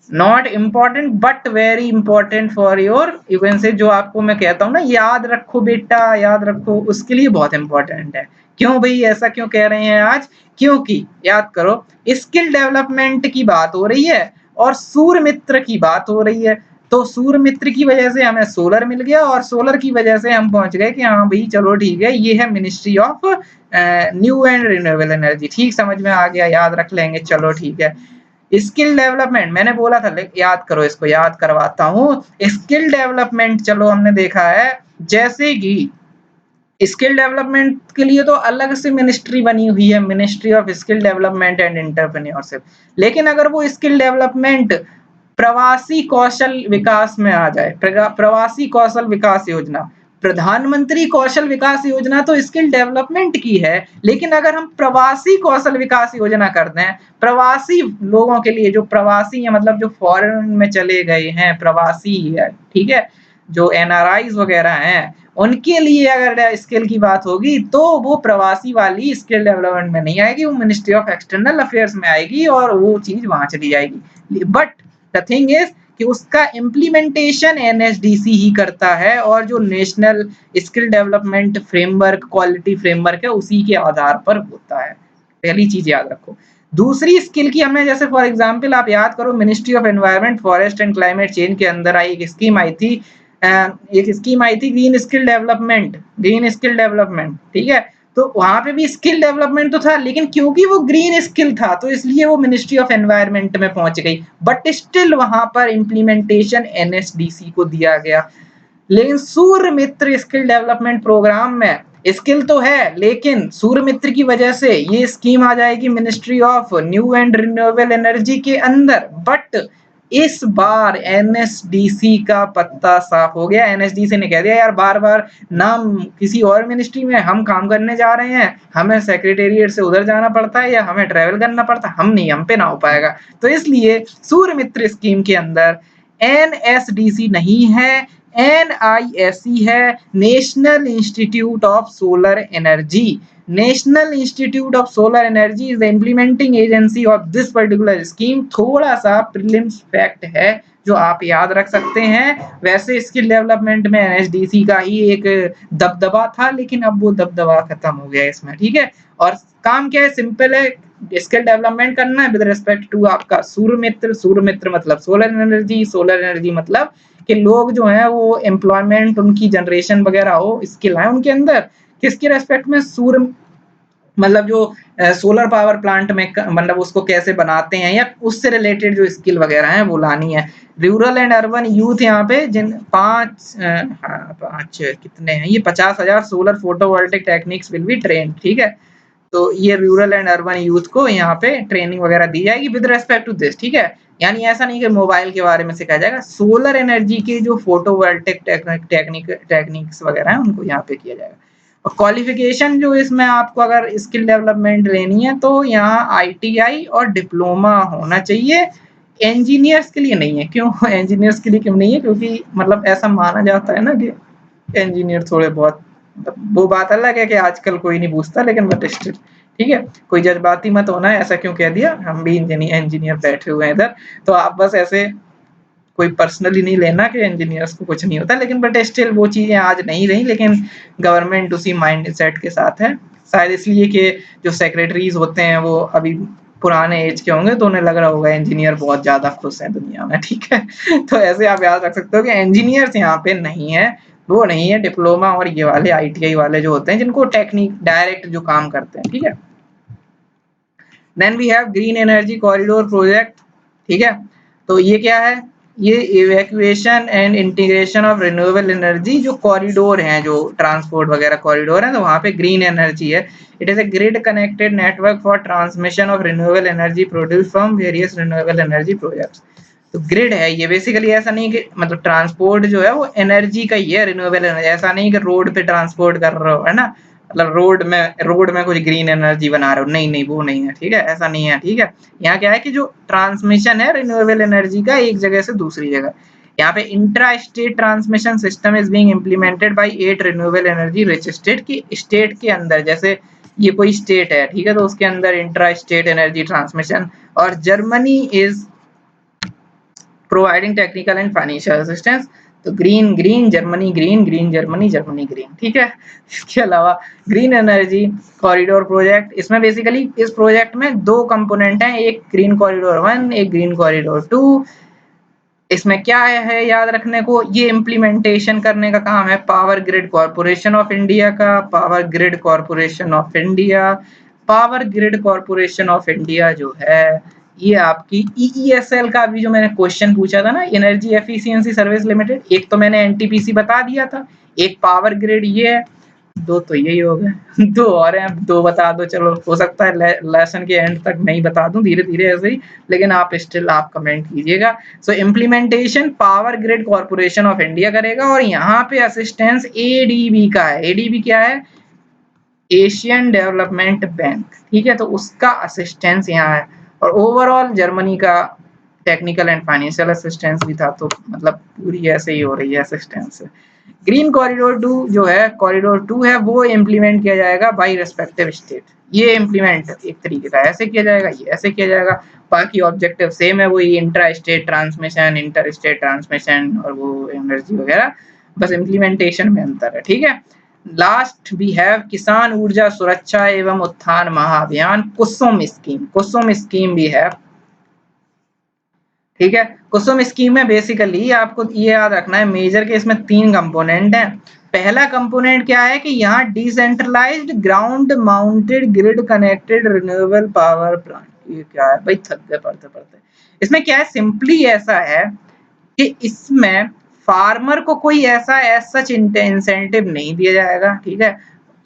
not important but very important for your, you can say, जो आपको मैं कहता हूँ ना याद रखो बेटा, याद रखो, उसके लिए बहुत इंपॉर्टेंट है। क्यों भाई, ऐसा क्यों कह रहे हैं आज? क्योंकि याद करो, स्किल डेवलपमेंट की बात हो रही है और सूर्य मित्र की बात हो रही है। तो सूर्य मित्र की वजह से हमें सोलर मिल गया, और सोलर की वजह से हम पहुंच गए कि हाँ भाई चलो ठीक है, ये है ministry of new and renewable energy. ठीक, समझ में आ गया, याद रख लेंगे, चलो ठीक है। स्किल डेवलपमेंट मैंने बोला था, याद करो, इसको याद करवाता हूँ। स्किल डेवलपमेंट चलो हमने देखा है, जैसे कि स्किल डेवलपमेंट के लिए तो अलग से मिनिस्ट्री बनी हुई है, ministry of skill development and entrepreneurship. लेकिन अगर वो स्किल डेवलपमेंट प्रवासी कौशल विकास में आ जाए, प्रवासी कौशल विकास योजना, प्रधानमंत्री कौशल विकास योजना तो स्किल डेवलपमेंट की है, लेकिन अगर हम प्रवासी कौशल विकास योजना कर दें, प्रवासी लोगों के लिए, जो प्रवासी है मतलब जो फॉरेन में चले गए हैं, प्रवासी है, ठीक है, जो एनआरआईज वगैरह हैं, उनके लिए अगर स्किल की बात होगी तो वो प्रवासी वाली स्किल डेवलपमेंट में नहीं आएगी, वो मिनिस्ट्री ऑफ एक्सटर्नल अफेयर्स में आएगी और वो चीज वहां चली जाएगी। बट द थिंग इज कि उसका इम्प्लीमेंटेशन एनएसडीसी ही करता है और जो national skill development framework quality framework है उसी के आधार पर होता है। पहली चीज याद रखो। दूसरी स्किल की हमने जैसे फॉर एग्जांपल आप याद करो ministry of environment forest and climate change के अंदर आई एक स्कीम आई थी, ग्रीन स्किल डेवलपमेंट, ठीक है। तो वहां पे भी स्किल डेवलपमेंट तो था लेकिन क्योंकि वो ग्रीन स्किल था तो इसलिए वो मिनिस्ट्री ऑफ एनवायरनमेंट में पहुंच गई, बट स्टिल वहां पर इम्प्लीमेंटेशन एनएसडीसी को दिया गया। लेकिन सूर्य मित्र स्किल डेवलपमेंट प्रोग्राम में स्किल तो है लेकिन सूर्य मित्र की वजह से ये स्कीम आ जाएगी ministry of new and renewable energy के अंदर, बट इस बार एनएसडीसी का पत्ता साफ हो गया। एनएसडीसी ने कह दिया यार बार बार नाम किसी और मिनिस्ट्री में हम काम करने जा रहे हैं, हमें सेक्रेटेरिएट से उधर जाना पड़ता है या हमें ट्रेवल करना पड़ता है, हम पे ना हो पाएगा। तो इसलिए सूर्य मित्र स्कीम के अंदर एनएसडीसी नहीं है, एनआईएसई है, national institute of solar energy. National institute of solar energy is the implementing agency of this particular scheme. थोड़ा सा प्रीलिम्स फैक्ट है जो आप याद रख सकते हैं। वैसे स्किल डेवलपमेंट में एनएसडीसी का ही एक दबदबा था लेकिन अब वो दबदबा खत्म हो गया इसमें, ठीक है। और काम क्या है, सिंपल है, स्किल डेवलपमेंट करना है विद रिस्पेक्ट टू आपका सूर्य मित्र मतलब सोलर एनर्जी मतलब कि लोग जो है वो एम्प्लॉयमेंट उनकी जनरेशन वगैरह हो, स्किल है उनके अंदर किसके रेस्पेक्ट में, सूर्य मतलब जो सोलर पावर प्लांट में मतलब उसको कैसे बनाते हैं या उससे रिलेटेड जो स्किल वगैरह है वो लानी है। रूरल एंड अर्बन यूथ यहाँ पे जिन पांच कितने हैं ये 50,000 solar photovoltaic techniques will be train, ठीक है। तो ये रूरल एंड अर्बन यूथ को यहाँ पे ट्रेनिंग वगैरह दी जाएगी विद रेस्पेक्ट टू दिस, ठीक है। यानी ऐसा नहीं कि मोबाइल के बारे में सिखाया जाएगा, सोलर एनर्जी के जो फोटोवोल्टिक टेक्निक्स वगैरह है उनको यहाँ पे किया जाएगा। और क्वालिफिकेशन जो इसमें आपको अगर स्किल डेवलपमेंट लेनी है तो यहाँ आईटीआई और डिप्लोमा होना चाहिए। इंजीनियर्स के लिए नहीं है, क्यों इंजीनियर्स के लिए क्यों नहीं है, क्योंकि मतलब ऐसा माना जाता है ना कि इंजीनियर थोड़े बहुत, वो बात अलग है कि आजकल कोई नहीं पूछता लेकिन बट स्टिल, ठीक है। कोई जज्बाती मत होना है ऐसा क्यों कह दिया, हम भी इंजीनियर बैठे हुए हैं इधर, तो आप बस ऐसे कोई पर्सनली नहीं लेना कि इंजीनियर्स को कुछ नहीं होता, लेकिन बट स्टिल वो चीजें आज नहीं रही, लेकिन गवर्नमेंट उसी माइंड सेट के साथ है। शायद इसलिए कि जो सेक्रेटरीज होते हैं वो अभी पुराने एज के होंगे तो उन्हें लग रहा होगा इंजीनियर बहुत ज्यादा खुश है दुनिया में, ठीक है। तो ऐसे आप याद रख सकते हो कि इंजीनियर्स यहाँ पे नहीं है, वो नहीं है, डिप्लोमा और ये वाले आईटीआई वाले जो होते हैं जिनको टेक्निक डायरेक्ट जो काम करते हैं, ठीक है। Then we have green energy corridor project, ठीक है। तो ये क्या है, ये evacuation and integration of renewable energy जो कॉरिडोर हैं, जो ट्रांसपोर्ट वगैरह कॉरिडोर हैं, तो वहां पे ग्रीन एनर्जी है। It is a grid connected network for transmission of renewable energy produce from various renewable energy projects. तो ग्रिड है ये बेसिकली, ऐसा नहीं कि मतलब ट्रांसपोर्ट जो है वो एनर्जी का ही है, रिन्यूएबल एनर्जी, ऐसा नहीं कि रोड पे ट्रांसपोर्ट कर रहे हो, है ना, मतलब रोड में कुछ ग्रीन एनर्जी बना रहे हो, नहीं नहीं वो नहीं है, ठीक है, ऐसा नहीं है, ठीक है। यहाँ क्या है कि जो ट्रांसमिशन है रिन्यूएबल एनर्जी का एक जगह से दूसरी जगह, यहाँ पे intra state transmission system is being implemented by 8 renewable energy rich state की स्टेट के अंदर, जैसे ये कोई स्टेट है, ठीक है, तो उसके अंदर इंट्रा स्टेट एनर्जी ट्रांसमिशन, और Germany is providing technical and financial assistance. तो green green Germany Germany green, ठीक है। इसके अलावा ग्रीन एनर्जी कॉरिडोर प्रोजेक्ट, इसमें बेसिकली इस प्रोजेक्ट में दो कंपोनेंट हैं, एक ग्रीन कॉरिडोर 1, एक ग्रीन कॉरिडोर 2। इसमें क्या है याद रखने को, ये इम्प्लीमेंटेशन करने का काम है power grid corporation of India का। Power grid corporation of India जो है ये आपकी ईईएसएल का भी जो मैंने क्वेश्चन पूछा था ना, एनर्जी एफिशिएंसी सर्विस लिमिटेड, एक तो मैंने एनटीपीसी बता दिया था, एक पावर ग्रिड ये है, दो तो यही हो गए, दो और हैं, दो बता दो, चलो हो सकता है लेसन के एंड तक नहीं बता दूं, धीरे धीरे ऐसे ही, लेकिन आप स्टिल आप कमेंट कीजिएगा। सो implementation power grid corporation of India करेगा, और यहाँ पे असिस्टेंस एडीबी का है। एडीबी क्या है, एशियन डेवलपमेंट बैंक, ठीक है, तो उसका असिस्टेंस यहाँ है। और ओवरऑल जर्मनी का टेक्निकल एंड फाइनेंशियल असिस्टेंस भी था, तो मतलब पूरी ऐसे ही हो रही है असिस्टेंस। ग्रीन कॉरिडोर 2 जो है, कॉरिडोर 2 है, वो इम्प्लीमेंट किया जाएगा बाय रेस्पेक्टिव स्टेट। ये इम्प्लीमेंट एक तरीके का ऐसे किया जाएगा, ये ऐसे किया जाएगा। बाकी ऑब्जेक्टिव सेम है, वही intra state transmission, inter state transmission और वो एनर्जी वगैरह, बस इम्प्लीमेंटेशन में अंतर है। ठीक है। लास्ट वी हैव किसान ऊर्जा सुरक्षा एवं उत्थान महाअभियान, कुसुम स्कीम। कुसुम स्कीम भी है। ठीक है। कुसुम स्कीम में बेसिकली आपको ये याद रखना है मेजर के इसमें 3 कंपोनेंट हैं। पहला कंपोनेंट क्या है कि यहाँ decentralised ground mounted grid connected renewable power plant. ये क्या है भाई, थक गए पढ़ते पढ़ते। इसमें क्या है, सिंपली ऐसा है कि इसमें फार्मर को कोई ऐसा सच इंसेंटिव नहीं दिया जाएगा। ठीक है।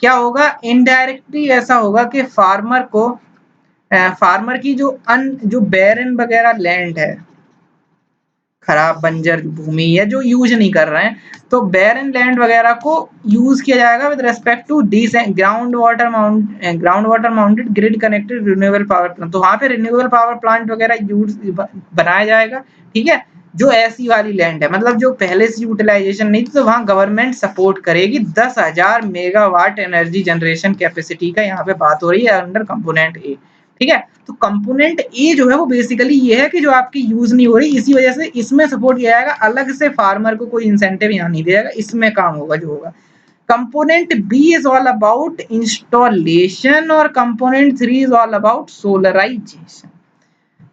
क्या होगा, इनडायरेक्टली ऐसा होगा कि फार्मर को फार्मर की जो बैरन वगैरह लैंड है, खराब बंजर भूमि है जो यूज नहीं कर रहे हैं, तो बैरन लैंड वगैरह को यूज किया जाएगा with respect to ground water mounted grid connected renewable power plant. तो वहां पे रिन्यूएबल पावर प्लांट वगैरह यूज बनाया जाएगा। ठीक है। जो ऐसी वाली लैंड है, मतलब जो पहले से यूटिलाइजेशन नहीं थी, तो वहां गवर्नमेंट सपोर्ट करेगी। 10,000 मेगावाट एनर्जी जनरेशन कैपेसिटी का यहाँ पे बात हो रही है अंडर कंपोनेंट ए। ठीक है। तो कंपोनेंट ए जो है वो बेसिकली ये है कि जो आपकी यूज नहीं हो रही, इसी वजह से इसमें सपोर्ट किया जाएगा। अलग से फार्मर को कोई इंसेंटिव यहाँ नहीं दिया जाएगा, इसमें काम होगा जो होगा। Component B is all about installation और component 3 is all about solarisation.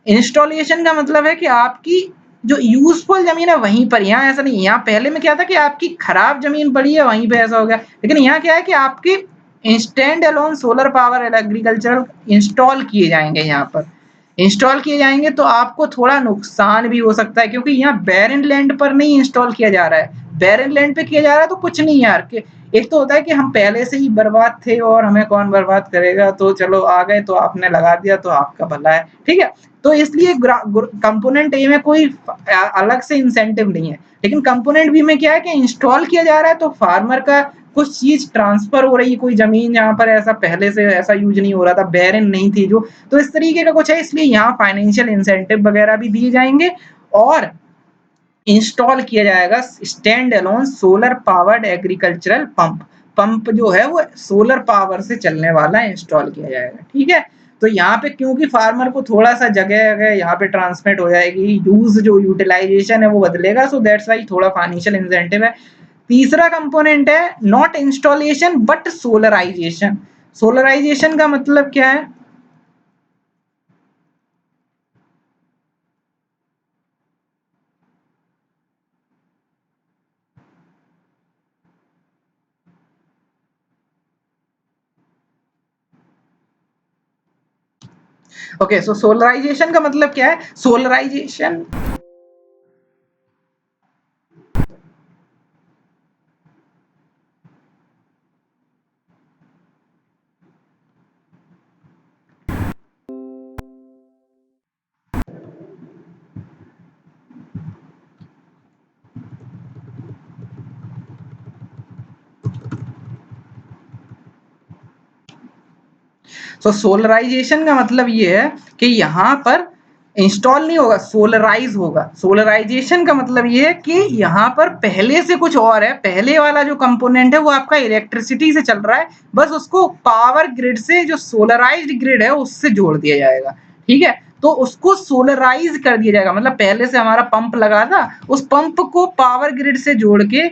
Installation का मतलब है कि आपकी जो यूजफुल जमीन है वहीं पर, यहाँ ऐसा नहीं। यहाँ पहले में क्या था कि आपकी खराब जमीन पड़ी है वहीं पे ऐसा हो गया, लेकिन यहाँ क्या है कि आपके stand alone solar power agricultural install किए जाएंगे। यहाँ पर इंस्टॉल किए जाएंगे तो आपको थोड़ा नुकसान भी हो सकता है, क्योंकि यहाँ बैरन लैंड पर नहीं इंस्टॉल किया जा रहा है। बैरन लैंड पे किया जा रहा है तो कुछ नहीं यार, कि एक तो होता है कि हम पहले से ही बर्बाद थे और हमें कौन बर्बाद करेगा, तो चलो आ गए तो आपने लगा दिया तो आपका भला है। ठीक है। तो इसलिए कंपोनेंट ए में कोई अलग से इंसेंटिव नहीं है, लेकिन कंपोनेंट बी में क्या है कि इंस्टॉल किया जा रहा है तो फार्मर का कुछ चीज ट्रांसफर हो रही है, कोई जमीन यहाँ पर ऐसा पहले से ऐसा यूज नहीं हो रहा था, बैरन नहीं थी जो, तो इस तरीके का कुछ है। इसलिए यहाँ फाइनेंशियल इंसेंटिव वगैरह भी दिए जाएंगे और इंस्टॉल किया जाएगा stand alone solar powered agricultural pump. Pump जो है वो सोलर पावर से चलने वाला इंस्टॉल किया जाएगा। ठीक है। तो यहाँ पे क्योंकि फार्मर को थोड़ा सा जगह यहाँ पे ट्रांसमिट हो जाएगी, यूज जो यूटिलाइजेशन है वो बदलेगा, सो दैट्स वाई थोड़ा फाइनेंशियल इंसेंटिव है। तीसरा कंपोनेंट है not installation but solarisation. Solarisation का मतलब क्या है, ओके सो सोलराइजेशन का मतलब क्या है, सोलराइजेशन तो सोलराइजेशन का मतलब ये है कि यहाँ पर इंस्टॉल नहीं होगा, सोलराइज होगा। सोलराइजेशन का मतलब ये है कि यहाँ पर पहले से कुछ और है, पहले वाला जो कंपोनेंट है वो आपका इलेक्ट्रिसिटी से चल रहा है, बस उसको पावर ग्रिड से, जो सोलराइज्ड ग्रिड है उससे जोड़ दिया जाएगा। ठीक है। तो उसको सोलराइज कर दिया जाएगा, मतलब पहले से हमारा पंप लगा था, उस पंप को पावर ग्रिड से जोड़ के,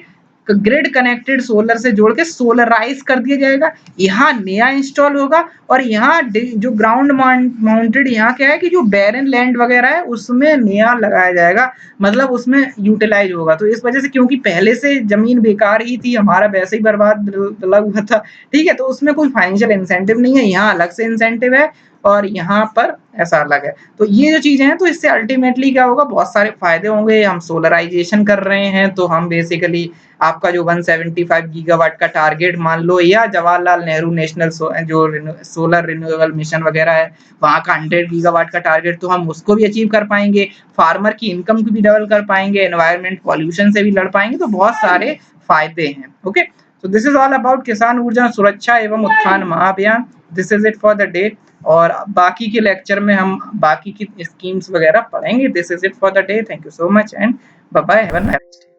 ग्रिड कनेक्टेड सोलर से जोड़ के सोलराइज कर दिया जाएगा। यहाँ नया इंस्टॉल होगा और यहाँ जो ग्राउंड माउंटेड, यहाँ क्या है कि जो बैरन लैंड वगैरह है उसमें नया लगाया जाएगा, मतलब उसमें यूटिलाइज होगा। तो इस वजह से, क्योंकि पहले से जमीन बेकार ही थी, हमारा वैसे ही बर्बाद लगा हुआ था। ठीक है। तो उसमें कोई फाइनेंशियल इंसेंटिव नहीं है, यहाँ अलग से इंसेंटिव है और यहाँ पर ऐसा अलग है। तो ये जो चीजें हैं, तो इससे अल्टीमेटली क्या होगा, बहुत सारे फायदे होंगे। हम सोलराइजेशन कर रहे हैं तो हम बेसिकली आपका जो 175 गीगावाट का टारगेट मान लो, या जवाहरलाल नेहरू नेशनल जो सोलर रिन्यूएबल मिशन वगैरह है वहाँ का 100 गीगावाट का टारगेट, तो हम उसको भी अचीव कर पाएंगे। फार्मर की इनकम को भी डबल कर पाएंगे, एनवायरमेंट पॉल्यूशन से भी लड़ पाएंगे, तो बहुत सारे फायदे हैं। Okay. So this is all about किसान ऊर्जा सुरक्षा एवं उत्थान महाअभियान. This is it for the day. और बाकी के लेक्चर में हम बाकी की स्कीम्स वगैरह पढ़ेंगे. This is it for the day. Thank you so much and bye bye. Have a nice day.